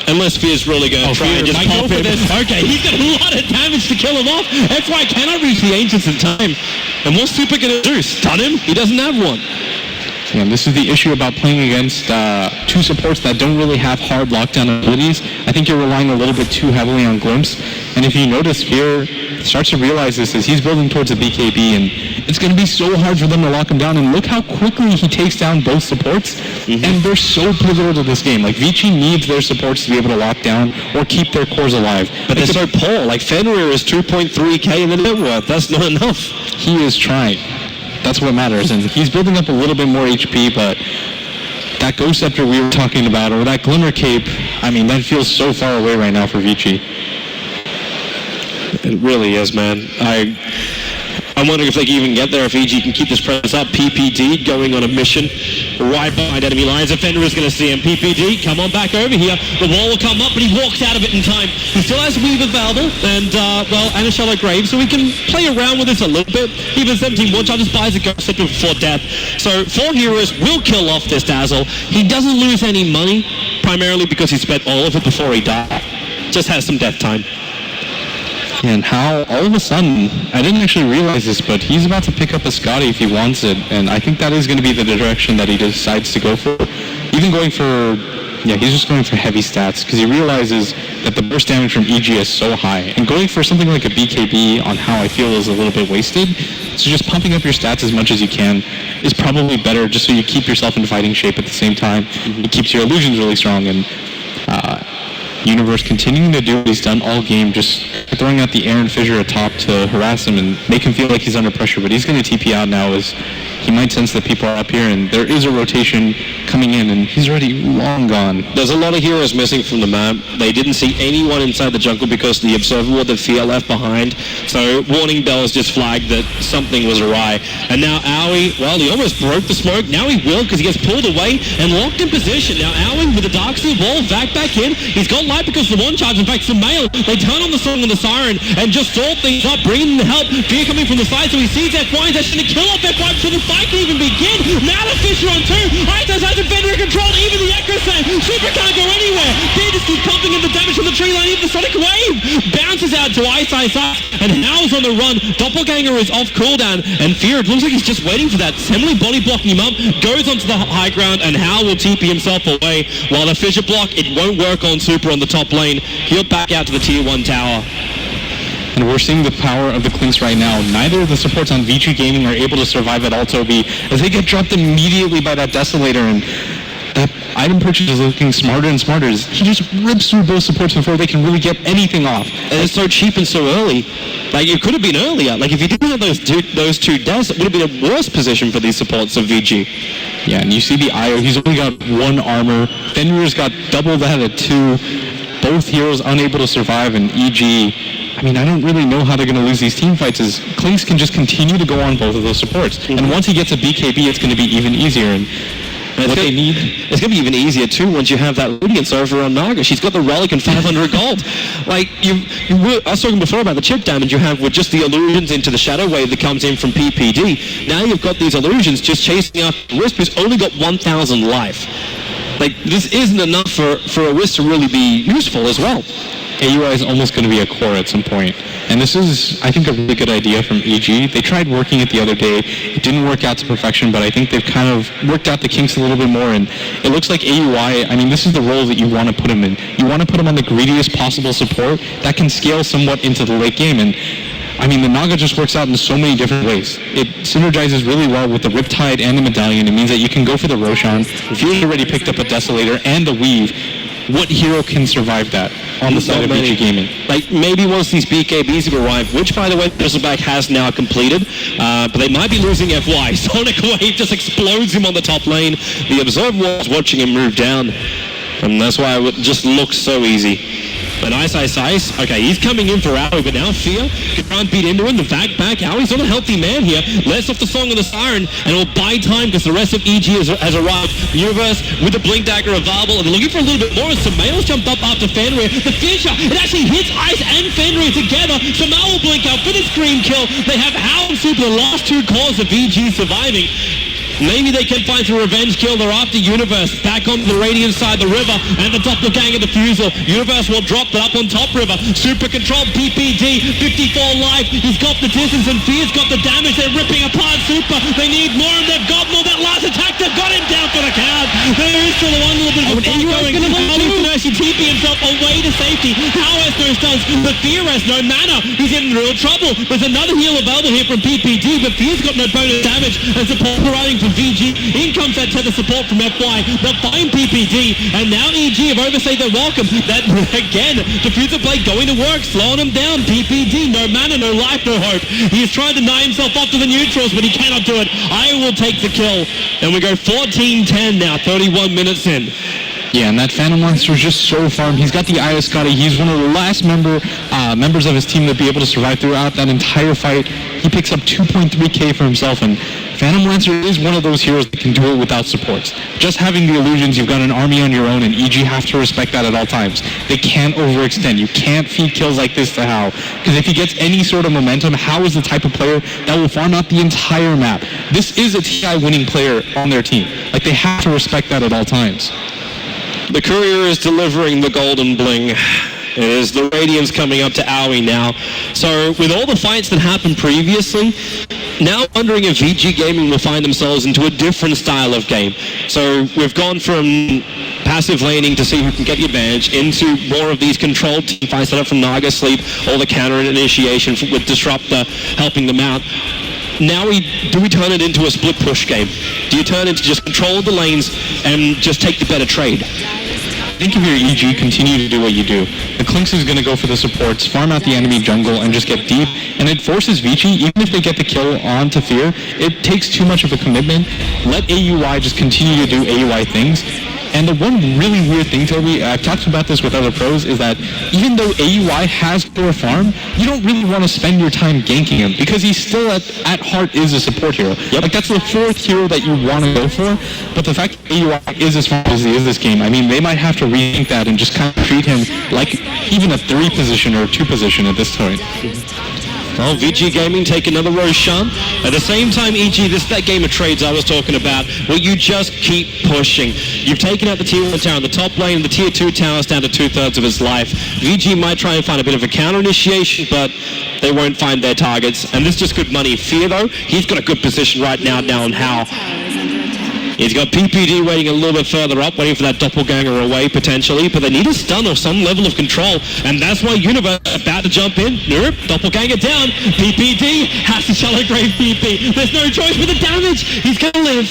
Unless Fear's really going to try and just pop him. Okay, he's got a lot of damage to kill him off. FY cannot reach the Ancients in time. And what's Super going to do? Stun him? He doesn't have one. Yeah, this is the issue about playing against two supports that don't really have hard lockdown abilities. I think you're relying a little bit too heavily on Glimpse. And if you notice, Fear starts to realize this as he's building towards a BKB, and it's going to be so hard for them to lock him down. And look how quickly he takes down both supports. Mm-hmm. And they're so pivotal to this game. Like, Vici needs their supports to be able to lock down or keep their cores alive. But they're so poor. Like, Fenrir is 2.3k in the net worth. That's not enough. He is trying. That's what matters, and he's building up a little bit more HP, but that Ghost Scepter we were talking about, or that Glimmer Cape, I mean, that feels so far away right now for Vici. It really is, man. I'm wondering if they can even get there, if EG can keep this presence up. PPD going on a mission right behind enemy lines. Defender is going to see him. PPD, come on back over here. The wall will come up, but he walks out of it in time. He still has Weave available, and, and a Shallow Grave, so he can play around with this a little bit. Even 17 one time just buys a Ghost Scepter before death. So 4 heroes will kill off this Dazzle. He doesn't lose any money, primarily because he spent all of it before he died. Just has some death time. And how, all of a sudden, I didn't actually realize this, but he's about to pick up a Scotty if he wants it, and I think that is going to be the direction that he decides to go for. Even going for, he's just going for heavy stats, because he realizes that the burst damage from EG is so high, and going for something like a BKB on how I feel is a little bit wasted, so just pumping up your stats as much as you can is probably better, just so you keep yourself in fighting shape at the same time. Mm-hmm. It keeps your illusions really strong, and Universe continuing to do what he's done all game, just throwing out the Aaron Fissure atop to harass him and make him feel like he's under pressure. But he's going to TP out now as he might sense that people are up here, and there is a rotation coming in, and he's already long gone. There's a lot of heroes missing from the map. They didn't see anyone inside the jungle because the Observer Ward that Fear left behind. So warning bells just flagged that something was awry. And now Aoi, well, he almost broke the smoke. Now he will, because he gets pulled away and locked in position. Now Aoi with the Darkseid wall, back in. He's got light because of the one charge. In fact, Sumail, they turn on the song and the siren and just sort things up, bringing the help. Fear coming from the side, so he sees that F1. He's actually going to kill off F1 so the fight can even begin. Now the Fissure on 2. Isis has Defender control. Even the Echo Slam. Super can't go anywhere. Fear just keeps pumping in the damage from the tree line. Even the Sonic Wave bounces out to Isis, and Howl's on the run. Doppelganger is off cooldown, and Fear, it looks like he's just waiting for that. Semele body blocking him up, goes onto the high ground, and Howl will TP himself away. While the Fissure block, it won't work on Super on the top lane. He'll back out to the tier 1 tower. And we're seeing the power of the Clinks right now. Neither of the supports on VG Gaming are able to survive at all, Toby, as they get dropped immediately by that Desolator, and that item purchase is looking smarter and smarter. He just rips through both supports before they can really get anything off. And it's so cheap and so early. Like, it could have been earlier. Like, if you didn't have those two deaths, it would have been a worse position for these supports of VG. Yeah, and you see the Io, he's only got 1 armor. Fenrir's got double that at 2. Both heroes unable to survive, and EG, I mean, I don't really know how they're going to lose these team fights, as Clinks can just continue to go on both of those supports. Mm-hmm. And once he gets a BKB, it's going to be even easier. And what they need, it's going to be even easier too once you have that Radiance over on Naga. She's got the Relic and 500 gold. Like, I was talking before about the chip damage you have with just the illusions into the Shadow Wave that comes in from PPD. Now you've got these illusions just chasing after Wisp, who's only got 1,000 life. Like, this isn't enough for a Wisp to really be useful as well. AUI is almost going to be a core at some point. And this is, I think, a really good idea from EG. They tried working it the other day. It didn't work out to perfection, but I think they've kind of worked out the kinks a little bit more. And it looks like AUI, I mean, this is the role that you want to put him in. You want to put him on the greediest possible support that can scale somewhat into the late game. And I mean, the Naga just works out in so many different ways. It synergizes really well with the Riptide and the Medallion. It means that you can go for the Roshan. If you've already picked up a Desolator and the Weave, what hero can survive that on the side of VG Gaming? Like, maybe once these BKBs have arrived, which, by the way, Bristleback has now completed, but they might be losing FY. Sonic Wave just explodes him on the top lane. The Observe Wall's watching him move down, and that's why it just looks so easy. But Ice. Okay, he's coming in for Aoi, but now Fear can try and beat into him. The back. Aoi's not a healthy man here. Lets off the Song of the Siren, and it'll buy time because the rest of EG has arrived. Universe with the Blink Dagger available, and they're looking for a little bit more. And Samael's jumped up after Fenrir. The Finisher, it actually hits Ice and Fenrir together. Samael will blink out for the screen kill. They have Hound Super, the last 2 cores of EG surviving. Maybe they can find a revenge kill. They're after Universe. Back on the Radiant side, the river, and the doppelganger defusal. Universe will drop that up on top river. Super controlled PPD, 54 life. He's got the distance, and Fear's got the damage. They're ripping apart Super. They need more, and they've got more. That last attack, they've got him down for the count. There is still one little bit of a fight going. He's can actually TP himself away to safety. How has no stuns, but Fear has no mana. He's in real trouble. There's another heal available here from PPD, but Fear's got no bonus damage, and support arriving from VG. In comes that tether support from FY. They'll find PPD, and now EG have overstayed their welcome. That, again, Diffuser Blade going to work, slowing him down. PPD, no mana, no life, no hope. He has tried to deny himself off to the neutrals, but he cannot do it. I will take the kill, and we go 14-10 now, 31 minutes in. Yeah, and that Phantom Monster is just so farmed. He's got the Io Scotty. He's one of the last members of his team to be able to survive throughout that entire fight. He picks up 2.3k for himself, and Phantom Lancer is one of those heroes that can do it without supports. Just having the illusions, you've got an army on your own, and EG have to respect that at all times. They can't overextend. You can't feed kills like this to Hao, because if he gets any sort of momentum, Hao is the type of player that will farm out the entire map. This is a TI winning player on their team. Like, they have to respect that at all times. The Courier is delivering the golden bling. It is the Radiance coming up to Aoi now. So with all the fights that happened previously, now wondering if VG Gaming will find themselves into a different style of game. So we've gone from passive laning to see who can get the advantage into more of these controlled team fights set up from Naga Sleep, all the counter initiation with Disruptor helping them out. Now do we turn it into a split push game? Do you turn it to just control the lanes and just take the better trade? I think if you're EG, continue to do what you do. The Clinks is going to go for the supports, farm out the enemy jungle, and just get deep. And it forces Vici, even if they get the kill onto Fear, it takes too much of a commitment. Let AUI just continue to do AUI things. And the one really weird thing, Toby, I've talked about this with other pros, is that even though AUI has core farm, you don't really want to spend your time ganking him, because he still at heart is a support hero. Yep. Like, that's the 4th hero that you want to go for, but the fact that AUI is as far as he is this game, I mean, they might have to rethink that and just kind of treat him like even a 3 position or a 2 position at this point. Well, VG Gaming take another Roshan. At the same time, EG, this is that game of trades I was talking about, where you just keep pushing. You've taken out the tier 1 tower in the top lane, the tier 2 tower is down to 2/3 of his life. VG might try and find a bit of a counter initiation, but they won't find their targets. And this is just good money. Fear, though, he's got a good position right now down Hao. He's got PPD waiting a little bit further up, waiting for that doppelganger away potentially, but they need a stun or some level of control, and that's why Universe about to jump in. Nope, doppelganger down. PPD has to shallow grave PP. There's no choice with the damage. He's going to live.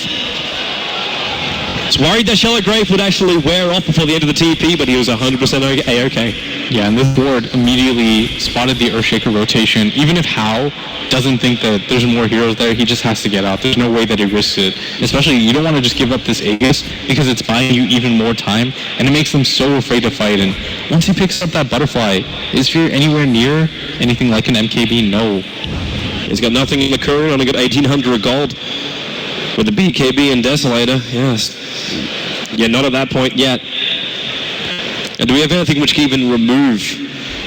Was worried that Shallow Grave would actually wear off before the end of the TP, but he was 100% A-okay. Yeah, and this board immediately spotted the Earthshaker rotation. Even if Hao doesn't think that there's more heroes there, he just has to get out. There's no way that he risks it. Especially, you don't want to just give up this Aegis because it's buying you even more time, and it makes them so afraid to fight. And once he picks up that butterfly, is Fear anywhere near anything like an MKB? No. He's got nothing in the courier, only got 1,800 gold. With the BKB and Desolator, yes. Yeah, not at that point yet. And do we have anything which can even remove,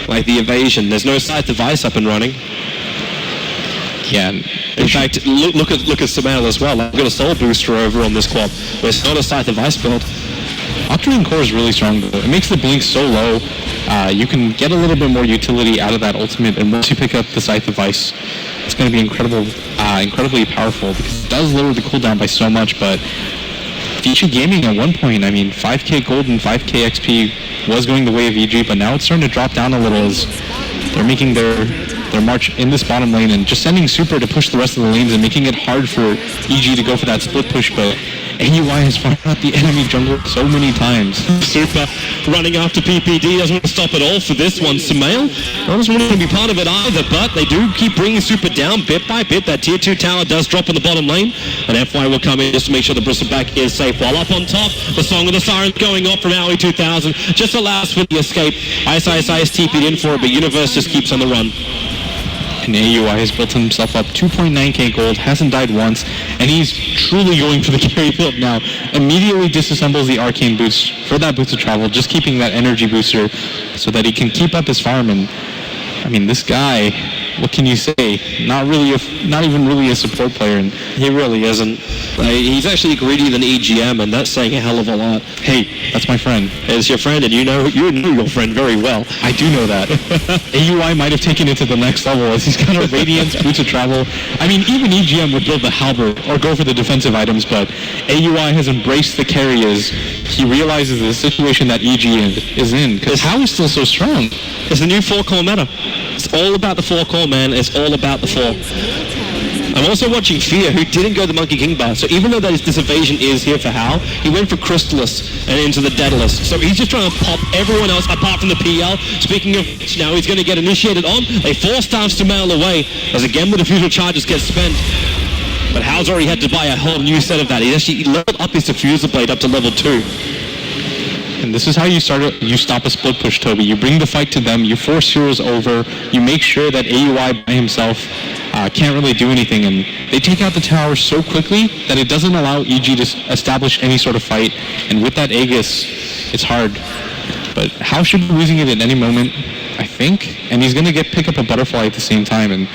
like, the evasion? There's no Scythe device up and running. Yeah. In fact, look at Samael as well. I've got a Soul Booster over on this quad. It's not a Scythe device build. Octarine Core is really strong, though. It makes the blink so low. You can get a little bit more utility out of that ultimate, and once you pick up the Scythe device, it's going to be incredibly powerful because it does lower the cooldown by so much. But Vici Gaming at one point, I mean, 5k gold and 5k XP was going the way of VG, but now it's starting to drop down a little as they're making their march in this bottom lane and just sending Super to push the rest of the lanes and making it hard for EG to go for that split push. But AUI has fired out the enemy jungle so many times. Super running after PPD, doesn't want to stop at all for this one. Samael doesn't want to be part of it either, but they do keep bringing Super down bit by bit. That tier 2 tower does drop in the bottom lane, and FY will come in just to make sure the Bristleback is safe. While up on top, the Song of the Siren going off from Aoi 2000 just allows for the escape. ISISI is TP'd in for it, but Universe just keeps on the run. And AUI has built himself up 2.9k gold, hasn't died once, and he's truly going for the carry build now. Immediately disassembles the arcane boost for that boost of travel, just keeping that energy booster so that he can keep up his farm. And I mean, this guy, what can you say? Not even really a support player, and he really isn't. He's actually greedier than EGM, and that's saying a hell of a lot. Hey, that's my friend. It's your friend, and you know your friend very well. I do know that. AUI might have taken it to the next level as he's got a Radiance, Boots of Travel. I mean, even EGM would build the Halberd or go for the defensive items, but AUI has embraced the carry as he realizes the situation that EG is in, because Hao is still so strong. It's the new 4-core meta. It's all about the 4-core, man. It's all about the 4. I'm also watching Fear, who didn't go the Monkey King bar. So even though this evasion is here for Hao, he went for Crystallis and into the Daedalus. So he's just trying to pop everyone else apart from the PL. Speaking of which, now he's going to get initiated on. They 4-staff Samael away as again the diffusal charges get spent. But Hao's already had to buy a whole new set of that. He actually leveled up his diffuser blade up to level 2. And this is how you stop a split push, Toby. You bring the fight to them, you force heroes over, you make sure that AUI by himself can't really do anything, and they take out the tower so quickly that it doesn't allow EG to establish any sort of fight, and with that Aegis, it's hard. But Hao should be losing it at any moment, I think, and he's going to pick up a butterfly at the same time, and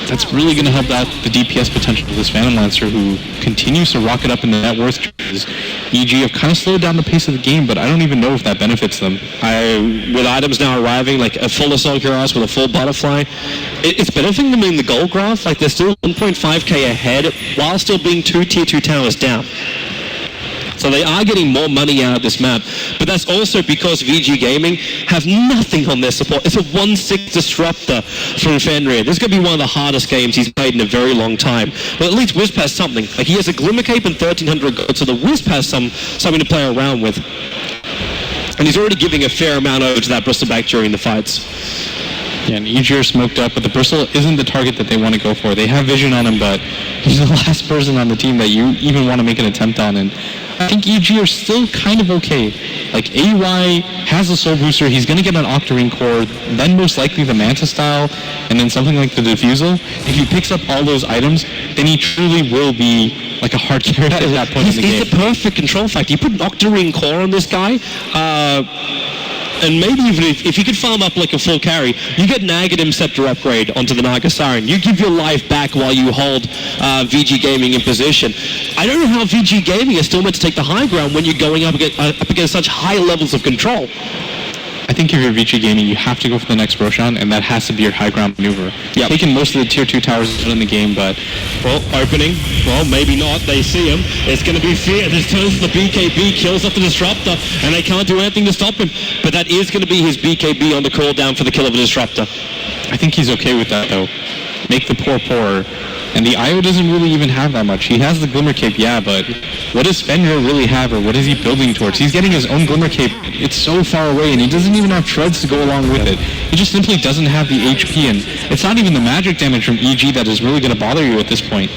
that's really going to help out the DPS potential of this Phantom Lancer, who continues to rocket up in the net worth trees. EG have kind of slowed down the pace of the game, but I don't even know if that benefits them. With items now arriving, like a full Assault Cuirass with a full Butterfly, it's benefiting them in the gold graph. Like, they're still 1.5k ahead, while still being 2 tier 2 towers down. So they are getting more money out of this map, but that's also because VG Gaming have nothing on their support. It's a 1/6 disruptor from Fenrir. This is going to be one of the hardest games he's played in a very long time. But at least Wisp has something. Like, he has a Glimmer Cape and 1,300 gold, so the Wisp has something to play around with. And he's already giving a fair amount over to that Bristleback during the fights. Yeah, and EG are smoked up, but the Bristle isn't the target that they want to go for. They have vision on him, but he's the last person on the team that you even want to make an attempt on, and I think EG are still kind of okay. Like, AUI has a Soul Booster, he's going to get an Octarine Core, then most likely the Manta Style, and then something like the Diffusal. If he picks up all those items, then he truly will be like a hard carry at that point in the game. He's the perfect control factor. You put an Octarine Core on this guy, and maybe even if you could farm up like a full carry, you get an Aghanim Scepter upgrade onto the Naga Siren. You give your life back while you hold VG Gaming in position. I don't know how VG Gaming is still meant to take the high ground when you're going up against such high levels of control. I think if you're Vici Gaming, you have to go for the next Roshan, and that has to be your high ground maneuver. Yep. Taking most of the tier 2 towers in the game, but... Well, opening. Well, maybe not. They see him. It's going to be Fear. This turns to the BKB, kills off the Disruptor, and they can't do anything to stop him. But that is going to be his BKB on the cooldown for the kill of the Disruptor. I think he's okay with that, though. Make the poor poorer. And the IO doesn't really even have that much. He has the Glimmer Cape, yeah, but what does Fenrir really have, or what is he building towards? He's getting his own Glimmer Cape. It's so far away, and he doesn't even have treads to go along with it. He just simply doesn't have the HP, and it's not even the magic damage from EG that is really going to bother you at this point.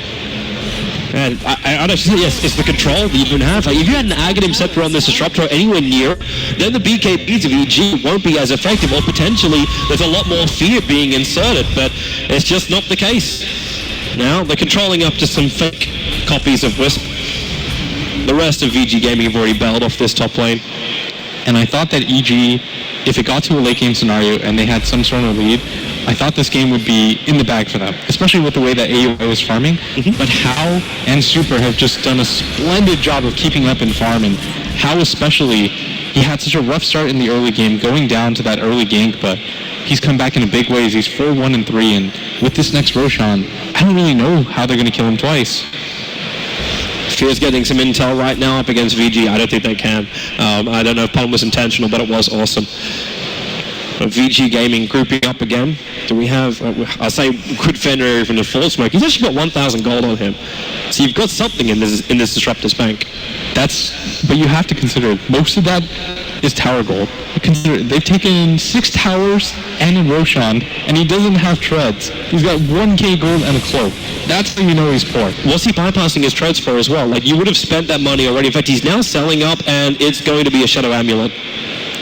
And I'd actually say, yes, it's the control that you don't have. Like, if you had an Aghanim Scepter on this Disruptor anywhere near, then the BKBs of EG won't be as effective, or potentially there's a lot more fear being inserted, but it's just not the case. Now, they're controlling up to some fake copies of Wisp. The rest of VG Gaming have already bailed off this top lane. And I thought that EG, if it got to a late game scenario and they had some sort of lead, I thought this game would be in the bag for them, especially with the way that AUI was farming. But How and Super have just done a splendid job of keeping up in farm, and How especially, he had such a rough start in the early game, going down to that early gank, but he's come back in a big ways. He's 4-1-3, and with this next Roshan, I don't really know how they're going to kill him twice. Fear's getting some intel right now up against VG. I don't think they can. I don't know if Palm was intentional, but it was awesome. VG Gaming grouping up again. Do we have, I'll say, could Fenrir even afford smoke? He's actually got 1,000 gold on him. So you've got something in this Disruptor's bank. But you have to consider, most of that is tower gold. Consider, they've taken 6 towers and a Roshan, and he doesn't have treads. He's got 1k gold and a cloak. That's how you know he's poor. What's he bypassing his treads for as well? Like, you would have spent that money already. In fact, he's now selling up, and it's going to be a Shadow Amulet.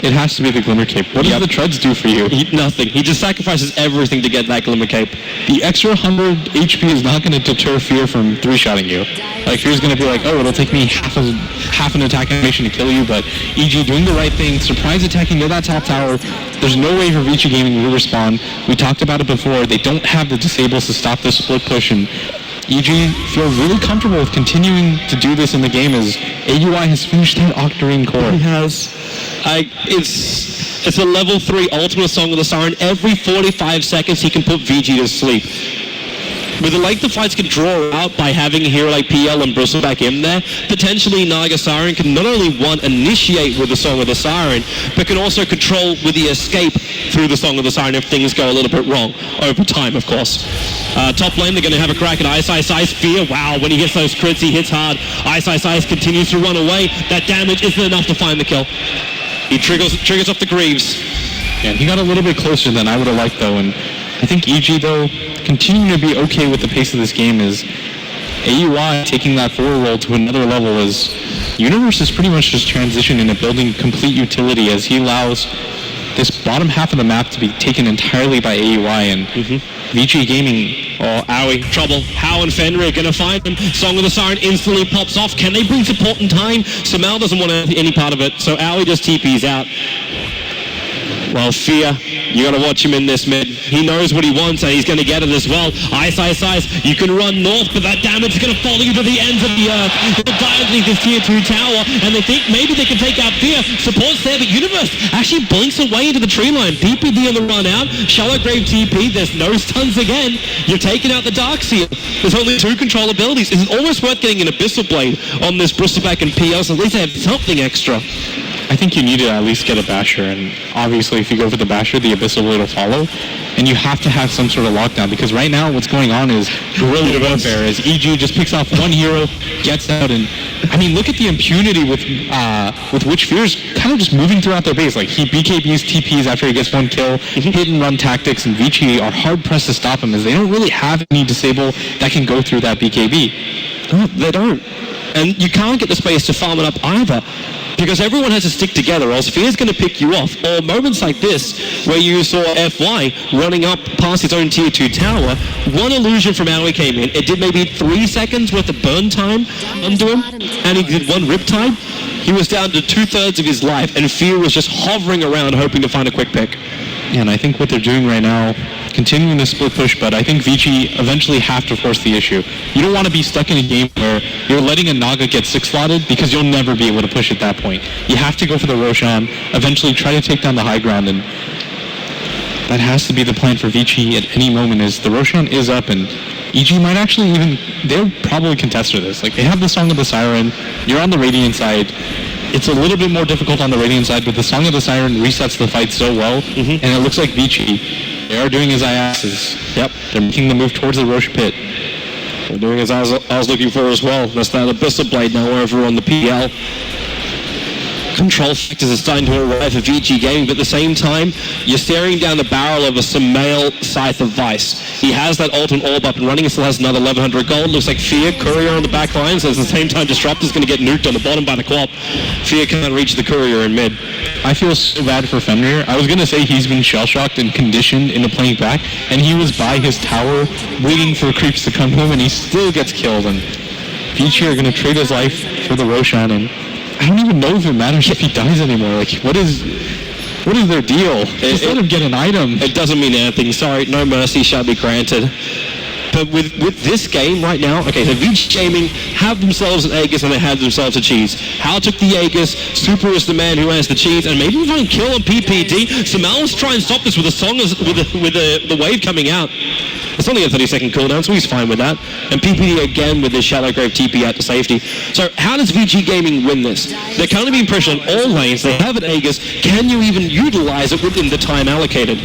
It has to be the Glimmer Cape. What does the treads do for you? Nothing. He just sacrifices everything to get that Glimmer Cape. The extra 100 HP is not going to deter Fear from 3-shotting you. Like, Fear's going to be like, oh, it'll take me half an attack animation to kill you, but EG doing the right thing, surprise attacking near that top tower. There's no way for Vici Gaming to respawn. We talked about it before. They don't have the disables to stop this split push, and EG feels really comfortable with continuing to do this in the game as AUI has finished that Octarine core. He has. It's a level 3 ultimate Song of the Siren. Every 45 seconds he can put VG to sleep. With the length the fights can draw out by having a hero like PL and Bristleback in there, potentially Naga Siren can not only initiate with the Song of the Siren, but can also control with the escape through the Song of the Siren if things go a little bit wrong. Over time, of course. Top lane, they're going to have a crack at Ice Ice Ice. Fear, wow, when he gets those crits, he hits hard. Ice Ice Ice continues to run away. That damage isn't enough to find the kill. He triggers off the Greaves. Yeah, he got a little bit closer than I would have liked, though, and I think EG, though, continuing to be okay with the pace of this game is AUI taking that forward roll to another level as Universe is pretty much just transitioned into building complete utility as he allows this bottom half of the map to be taken entirely by AUI, and Vici Gaming... Oh, Owie, trouble. How and Fenrir are going to find him. Song of the Siren instantly pops off. Can they bring support in time? Samal doesn't want any part of it, so Owie just TP's out. Well, Fear, you got to watch him in this mid. He knows what he wants, and he's going to get it as well. Ice, Ice, Ice. You can run north, but that damage is going to follow you to the ends of the earth. They'll die underneath this tier 2 tower, and they think maybe they can take out Fear. Support's there, but Universe actually blinks away into the tree line. DPD on the run out. Shallow Grave TP. There's no stuns again. You're taking out the Darkseer. There's only 2 control abilities. It's almost worth getting an Abyssal Blade on this Bristleback and PL, so at least they have something extra. I think you need to at least get a Basher, and obviously if you go for the Basher, the Abyssal Blade will follow, and you have to have some sort of lockdown, because right now what's going on is guerrilla warfare, as EG just picks off one hero, gets out, and I mean, look at the impunity with which Fear's kind of just moving throughout their base. Like, he BKBs TPs after he gets one kill, hit and run tactics, and Vici are hard-pressed to stop him, as they don't really have any disable that can go through that BKB. No, they don't. And you can't get the space to farm it up either, because everyone has to stick together, or else Fear's going to pick you off. Or moments like this, where you saw FY running up past his own tier 2 tower, one illusion from Owie came in. It did maybe 3 seconds worth of burn time under him, and he did 1 riptide. He was down to 2/3 of his life, and Fear was just hovering around hoping to find a quick pick. Yeah, and I think what they're doing right now, continuing the split push, but I think Vici eventually have to force the issue. You don't want to be stuck in a game where you're letting a Naga get 6-slotted because you'll never be able to push at that point. You have to go for the Roshan, eventually try to take down the high ground, and that has to be the plan for Vici at any moment. Is the Roshan is up, and EG might actually they'll probably contest for this. Like, they have the Song of the Siren, you're on the Radiant side. It's a little bit more difficult on the Radiant side, but the Song of the Siren resets the fight so well, and it looks like Vici, they are doing as I asked. Yep, they're making the move towards the Roche pit. They're doing as I was looking for as well. That's that Abyssal Blade now over on the PL. Control factors are starting to arrive for VG Gaming, but at the same time, you're staring down the barrel of a Sumail Scythe of Vice. He has that ultimate orb up and running. He still has another 1,100 gold. Looks like Fear, Courier on the back line, so at the same time, Disruptor's going to get nuked on the bottom by the Quap. Fear can't reach the Courier in mid. I feel so bad for Fenrir. I was going to say he's been shell-shocked and conditioned into playing back, and he was by his tower waiting for creeps to come to him, and he still gets killed. And Vici are going to trade his life for the Roshan, and I don't even know if it matters if he dies anymore. Like, what is their deal? Just let him get an item. It doesn't mean anything. Sorry, no mercy shall be granted. But with this game right now, okay, so VG Gaming have themselves an Aegis and they have themselves a cheese. Hal took the Aegis, Super is the man who has the cheese, and maybe if I can kill on PPD, Sumail will try and stop this with a song with the wave coming out. It's only a 30-second cooldown, so he's fine with that. And PPD again with his Shadow Grave TP out to safety. So how does VG Gaming win this? They're currently being pressured on all lanes. They have an Aegis. Can you even utilize it within the time allocated?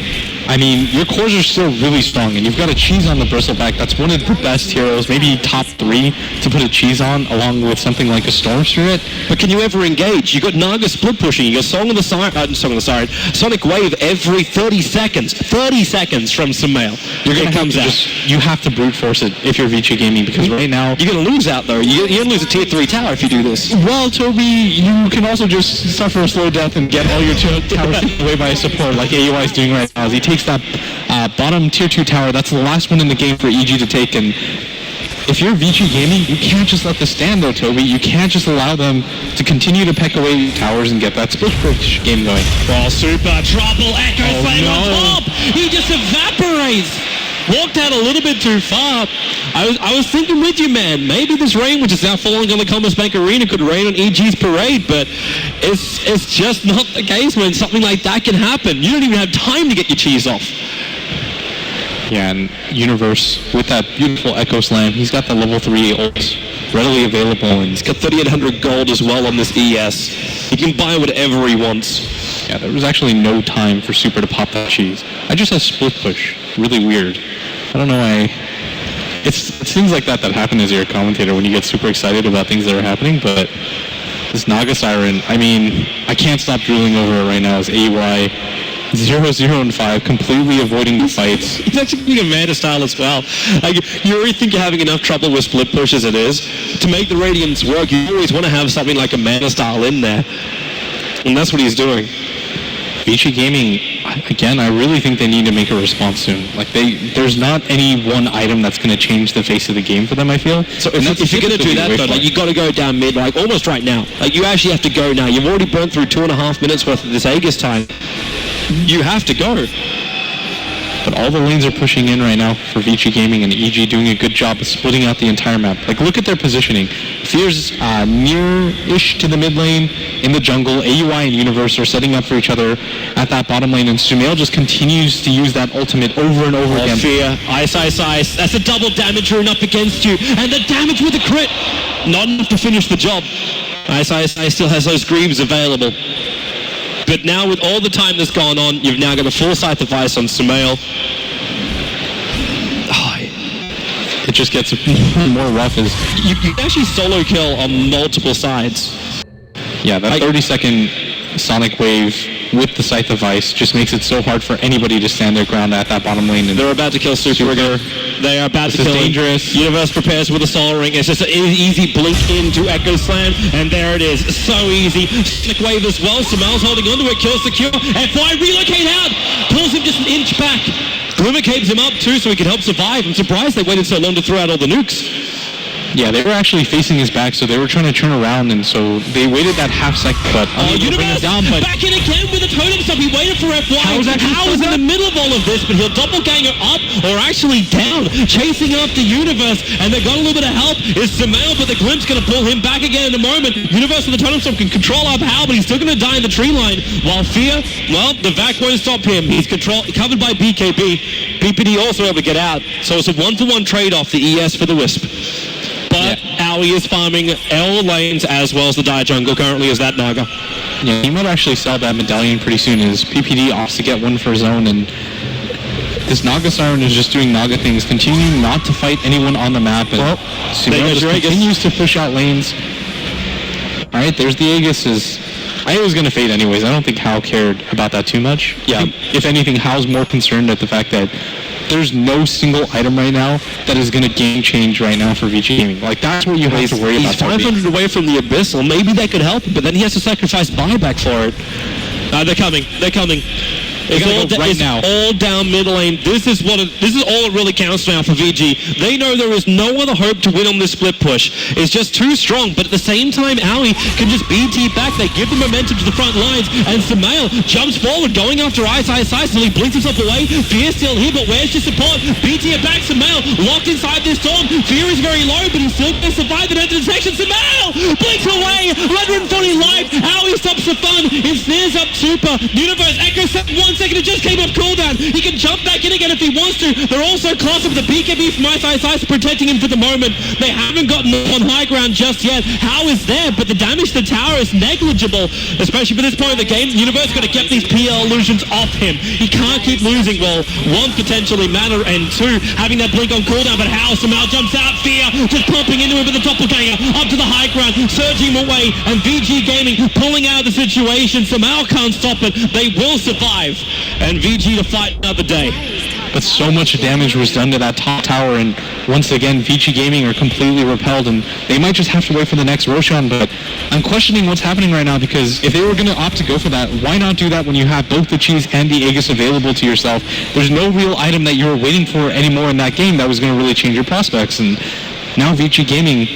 I mean, your cores are still really strong, and you've got a cheese on the Bristleback. That's one of the best heroes, maybe top 3 to put a cheese on, along with something like a Storm Spirit. But can you ever engage? You got Naga split pushing. You got Song of the Siren, Sonic Wave every 30 seconds. 30 seconds from Sumail. It comes out. You have to brute force it if you're VG Gaming, because right now you're going to lose out though. You're going to lose a tier 3 tower if you do this. Well, Toby, you can also just suffer a slow death and get all your towers taken away by a support, like AUI is doing right now. As he takes that bottom tier 2 tower, that's the last one in the game for EG to take. And if you're VG Gaming, you can't just let this stand though, Toby. You can't just allow them to continue to peck away towers and get that split push game going. Well, super trouble, Echo Flame on top. He just evaporates. Walked out a little bit too far. I was thinking with you, man. Maybe this rain, which is now falling on the Commerzbank-Arena, could rain on EG's parade, but it's just not the case when something like that can happen. You don't even have time to get your cheese off. Yeah, and Universe, with that beautiful Echo Slam, he's got the level 3 ult readily available, and he's got 3,800 gold as well on this ES. He can buy whatever he wants. Yeah, there was actually no time for Super to pop that cheese. I just had split push. Really weird. I don't know why. It's things like that happen as you're a commentator when you get super excited about things that are happening, but this Naga Siren, I mean, I can't stop drooling over it right now as AY 0-0-5, completely avoiding the fights. He's actually being a Manta style as well. Like, you already think you're having enough trouble with split push as it is. To make the Radiance work, you always want to have something like a Manta style in there. And that's what he's doing. Vici Gaming, again, I really think they need to make a response soon. Like, there's not any one item that's going to change the face of the game for them, I feel. So if you're going to do that, though, like, you got to go down mid, like, almost right now. Like, you actually have to go now. You've already burnt through 2.5 minutes worth of this Aegis time. You have to go. But all the lanes are pushing in right now for Vici Gaming, and EG doing a good job of splitting out the entire map. Like, look at their positioning. Fear's near-ish to the mid lane in the jungle. AUI and Universe are setting up for each other at that bottom lane, and Sumail just continues to use that ultimate over and over again. Fear, ice. That's a double damage rune up against you, and the damage with the crit. Not enough to finish the job. Ice still has those greaves available. But now with all the time that's gone on, you've now got a full Scythe of Ice on Sumail. It just gets more rough as you can actually solo kill on multiple sides. Yeah, that 30-second Sonic Wave with the Scythe of Ice just makes it so hard for anybody to stand their ground at that bottom lane. And they're about to kill Super. They are about to kill dangerous. Universe prepares with a Soul Ring. It's just an easy blink into Echo Slam, and there it is. So easy. Sonic Wave as well. Sumail's holding onto it, kills the Cure. FY relocate out. Pulls him just an inch back. Glimmer caves him up too so he can help survive. I'm surprised they waited so long to throw out all the nukes. Yeah, they were actually facing his back, so they were trying to turn around, and so they waited that half second, but Universe down, but back in again with a totem stop. He waited for FY. How is in the middle of all of this, but he'll doppelganger up or actually down, chasing after Universe, and they got a little bit of help. Is Samael, but the Glimpse going to pull him back again in a moment. Universe with the totem stop can control up Hal, but he's still going to die in the tree line. While Fear, well, the vac won't stop him. He's covered by BKB. BPD also able to get out, so it's a 1-for-1 trade-off, the ES for the Wisp. But Aoi is farming L lanes as well as the Dire Jungle currently as that Naga. Yeah, he might actually sell that medallion pretty soon as PPD opts to get one for his own, and this Naga Siren is just doing Naga things, continuing not to fight anyone on the map, and Sumail just continues to push out lanes. Alright, there's the Aegis. I was going to fade anyways. I don't think Hal cared about that too much. Yeah. If anything, Hal's more concerned at the fact that there's no single item right now that is going to game change right now for Vici Gaming. Like, that's what you have to worry about. He's 500 away from the Abyssal. Maybe that could help, but then he has to sacrifice buyback for it. They're coming. It's all down mid lane. This is all it really counts now for VG. They know there is no other hope to win on this split push. It's just too strong, but at the same time, Aoi can just BT back. They give the momentum to the front lines, and Samael jumps forward, going after Ice until he blinks himself away. Fear still here, but where's your support? BT it back, Samael locked inside this storm. Fear is very low, but he's still going to survive the intersection. Samael blinks away, 140 life. Aoi stops the fun, ensnares up Super. Universe Echo set 1 second, it just came off cooldown. He can jump back in again if he wants to. They're also close up with the BKB from Ice protecting him for the moment. They haven't gotten on high ground just yet. How is there, but the damage to the tower is negligible, especially for this point of the game. Universe got to get these PL illusions off him. He can't keep losing. Well, one, potentially mana, and two, having that blink on cooldown, but how Samael jumps out. Fear just pumping into him with the doppelganger up to the high ground, surging him away, and VG Gaming pulling out of the situation. Samael can't stop it. They will survive, and VG to fight another day. But so much damage was done to that top tower, and once again, Vici Gaming are completely repelled, and they might just have to wait for the next Roshan, but I'm questioning what's happening right now, because if they were going to opt to go for that, why not do that when you have both the Cheese and the Aegis available to yourself? There's no real item that you were waiting for anymore in that game that was going to really change your prospects, and now Vici Gaming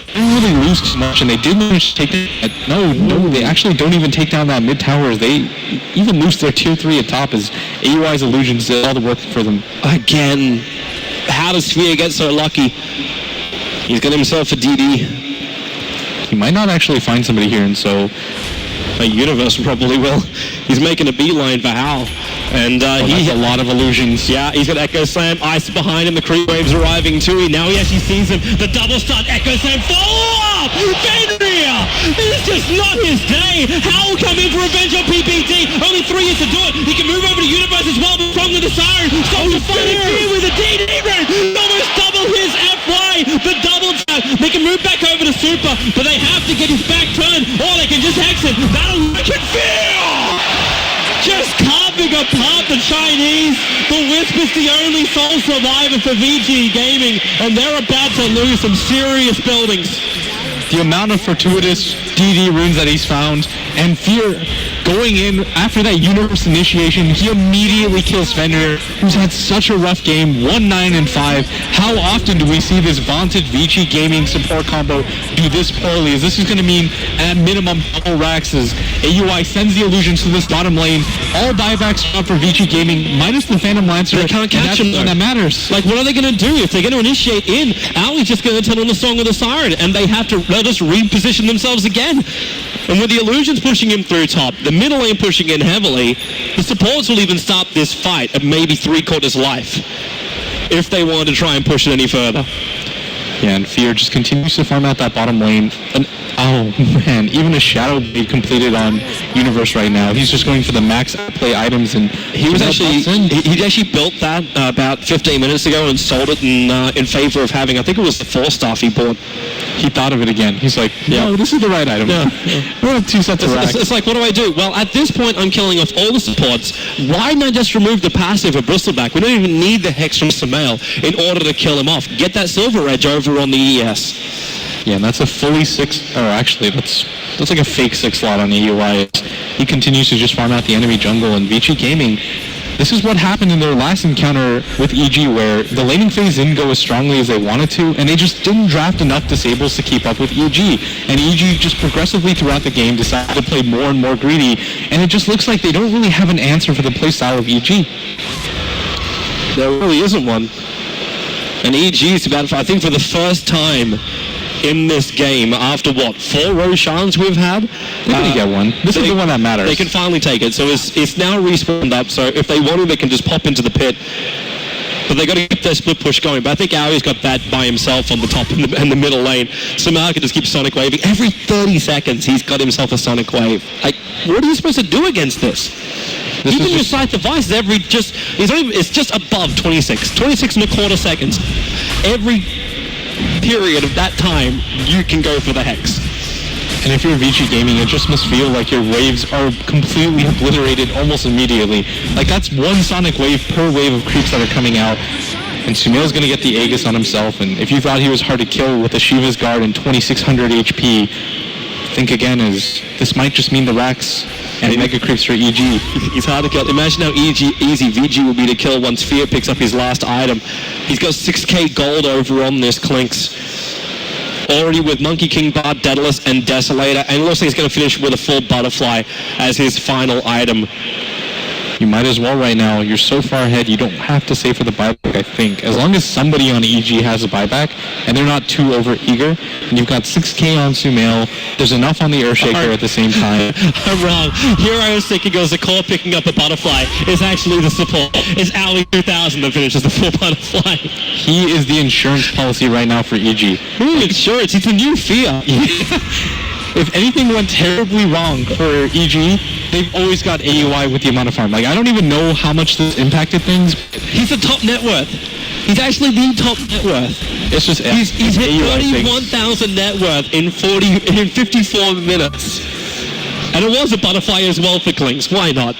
didn't really lose too much, and they did manage to take it. No, they actually don't even take down that mid tower. They even lose their tier 3 at top as AUI's illusions did all the work for them. Again, how does Sphere get so lucky? He's got himself a DD. He might not actually find somebody here, and so a Universe probably will. He's making a beeline for Hal. And he has a lot of illusions. Yeah, he's got Echo Slam, Ice behind him, the creep waves arriving too. Now he actually sees him. The double stun, Echo Slam, follow up! Fenrir! This is just not his day. Hal will come in for revenge on PPT. Only 3 years to do it. He can move over to Universe as well, but from the Siren. Stops the fighting Fear with a DD run. Almost double his FY. The double tap. They can move back over to Super, but they have to get his back turned, or they can just exit. That'll work in Fear! Just carving apart the Chinese. The Wisp is the only sole survivor for VG Gaming, and they're about to lose some serious buildings. The amount of fortuitous DD runes that he's found, and Fear going in after that Universe initiation, he immediately kills Fenrir, who's had such a rough game, 1-9-5. How often do we see this vaunted Vici Gaming support combo do this poorly? As this is going to mean, at minimum, double racks as AUI sends the illusions to this bottom lane. All buybacks up for Vici Gaming, minus the Phantom Lancer. They can't catch him, and that matters. Like, what are they going to do? If they're going to initiate in, Ali's just going to turn on the Song of the Siren, and they'll just reposition themselves again. And with the illusions pushing him through top, the middle lane pushing in heavily, the supports will even stop this fight at maybe 3/4 life if they want to try and push it any further. Yeah, and Fear just continues to farm out that bottom lane. And oh man, even a Shadow Blade completed on Universe right now. He's just going for the max play items, and he actually built that about 15 minutes ago and sold it in favor of having, I think it was the 4-star he bought. He thought of it again. He's like, no, this is the right item. Yeah. We'll have 2 sets of racks. It's like, what do I do? Well, at this point, I'm killing off all the supports. Why not just remove the passive of Bristleback? We don't even need the Hex from Samael in order to kill him off. Get that Silver Edge over on the ES. Yeah, and that's a fully 6, or actually, that's like a fake 6 slot on AUI. He continues to just farm out the enemy jungle, and Vici Gaming, This is what happened in their last encounter with EG, where the laning phase didn't go as strongly as they wanted to, and they just didn't draft enough disables to keep up with EG. And EG just progressively throughout the game decided to play more and more greedy, and it just looks like they don't really have an answer for the playstyle of EG. There really isn't one. And EG is about, I think for the first time in this game, after what, 4 Roshans we've had? They're going to get one. This is the one that matters. They can finally take it. So it's now respawned up, so if they want to, they can just pop into the pit. But they got to keep their split push going. But I think Aui's got that by himself on the top and the middle lane. Samar can just keep Sonic waving. Every 30 seconds, he's got himself a Sonic wave. Like, what are you supposed to do against this? Even your side device, it's just above 26 and a quarter seconds. Every period of that time, you can go for the Hex. And if you're Vici Gaming, it just must feel like your waves are completely obliterated almost immediately. Like, that's one Sonic wave per wave of creeps that are coming out. And Sunil's going to get the Aegis on himself. And if you thought he was hard to kill with a Shiva's Guard and 2600 HP, think again, as this might just mean the racks and mega creeps for EG. He's hard to kill. Imagine how easy VG will be to kill once Fear picks up his last item. He's got 6k gold over on this Clinks. Already with Monkey King, Bard, Daedalus, and Desolator. And it looks like he's going to finish with a full Butterfly as his final item. You might as well right now. You're so far ahead, you don't have to save for the buyback, I think. As long as somebody on EG has a buyback, and they're not too over-eager, and you've got 6k on Sumail, there's enough on the Earthshaker at the same time. I'm wrong. Here I was thinking it was a core picking up a Butterfly. It's actually the support. It's Aui 2000 that finishes the full Butterfly. He is the insurance policy right now for EG. Ooh, insurance. He's the new Fear. If anything went terribly wrong for EG, they've always got AUI with the amount of farm. Like, I don't even know how much this impacted things. He's the top net worth. He's actually the top net worth. It's just he's hit 31,000 net worth in 54 minutes. And it was a Butterfly as well for Clinks. Why not?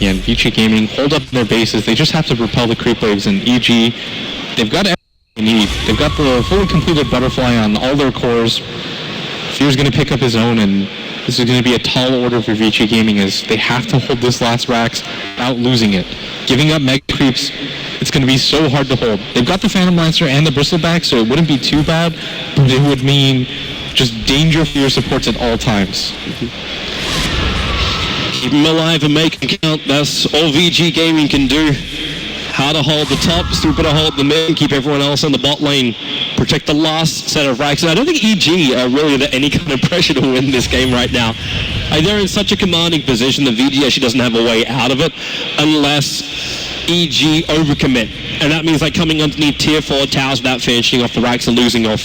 Yeah, and Vici Gaming hold up their bases. They just have to repel the creep waves, and EG, they've got everything they need. They've got the fully completed Butterfly on all their cores. Fear's going to pick up his own, and this is going to be a tall order for Vici Gaming, as they have to hold this last racks without losing it. Giving up mega creeps, it's going to be so hard to hold. They've got the Phantom Lancer and the Bristleback, so it wouldn't be too bad, but it would mean just danger for your supports at all times. Keep them alive and make them count. That's all VG Gaming can do. How to hold the top, still got to hold the mid, keep everyone else in the bot lane, protect the last set of racks. And I don't think EG are really under any kind of pressure to win this game right now. They're in such a commanding position that VG actually doesn't have a way out of it unless EG overcommit. And that means like coming underneath tier 4 towers without finishing off the racks and losing off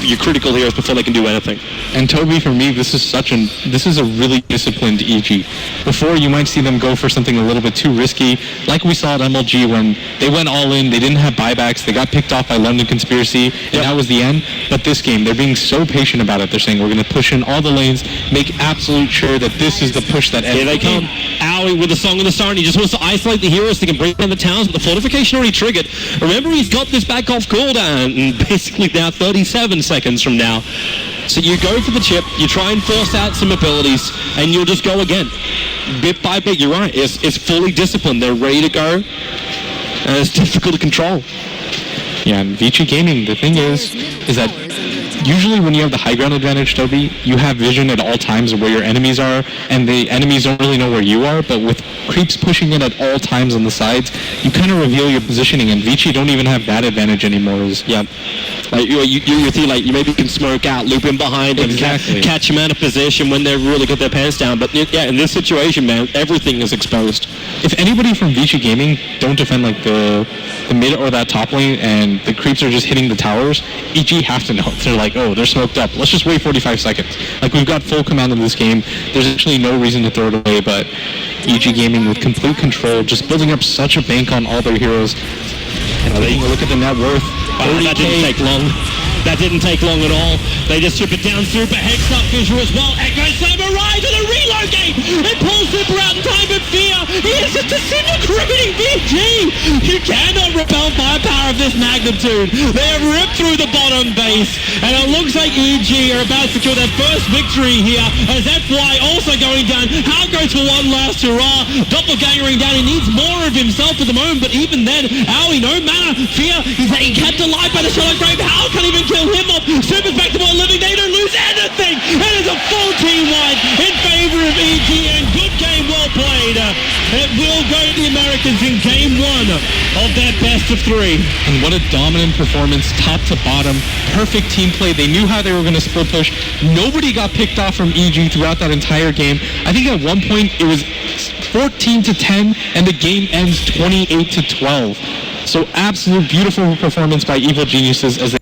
your critical heroes before they can do anything. And Toby, for me, this is a really disciplined EG. Before, you might see them go for something a little bit too risky, like we saw at MLG when they went all in, they didn't have buybacks, they got picked off by London Conspiracy, and that was the end. But this game, they're being so patient about it. They're saying, we're going to push in all the lanes, make absolute sure that this is the push that ends. Here they come. Aui with the Song of the Siren. He just wants to isolate the heroes so they can bring down the towns, but the fortification already triggered. Remember, he's got this back off cooldown, and basically now 37 seconds from now. So you go for the chip, you try and force out some abilities, and you'll just go again. Bit by bit, you're right. It's fully disciplined. They're ready to go, and it's difficult to control. Yeah, and Vici Gaming, the thing is that usually when you have the high ground advantage, Toby, you have vision at all times of where your enemies are, and the enemies don't really know where you are, but with creeps pushing in at all times on the sides, you kind of reveal your positioning, and Vici don't even have that advantage anymore. Like you feel like you maybe can smoke out, loop in behind them, catch them out of position when they're really got their pants down. But yeah, in this situation, man, everything is exposed. If anybody from Vici Gaming don't defend like the mid or that top lane, and the creeps are just hitting the towers, EG have to know. They're like, oh, they're smoked up. Let's just wait 45 seconds. Like, we've got full command of this game. There's actually no reason to throw it away, but EG Gaming with complete control, just building up such a bank on all their heroes. And look at the net worth. That didn't take long. That didn't take long at all. They just chip it down. Super Hex up Fissure as well. Echo Samurai to the relocate. It pulls Super out in time, but Fear, he is just disintegrating VG. You cannot repel firepower of this magnitude. They have ripped through the bottom base, and it looks like EG are about to secure their first victory here, as FY also going down. How goes for one last hurrah? Doppelgangering down. He needs more of himself at the moment, but even then, Aoi, no matter. Fear, he's being kept alive by the Shadow Grave. How can even kill him off? Super's back to ball living. They don't lose anything. It is a full team wipe in favor of EG, and good game, well played. It will go to the Americans in game one of their best of three. And what a dominant performance, top to bottom. Perfect team play. They knew how they were going to split push. Nobody got picked off from EG throughout that entire game. I think at one point it was 14-10, and the game ends 28-12. So absolute beautiful performance by Evil Geniuses as they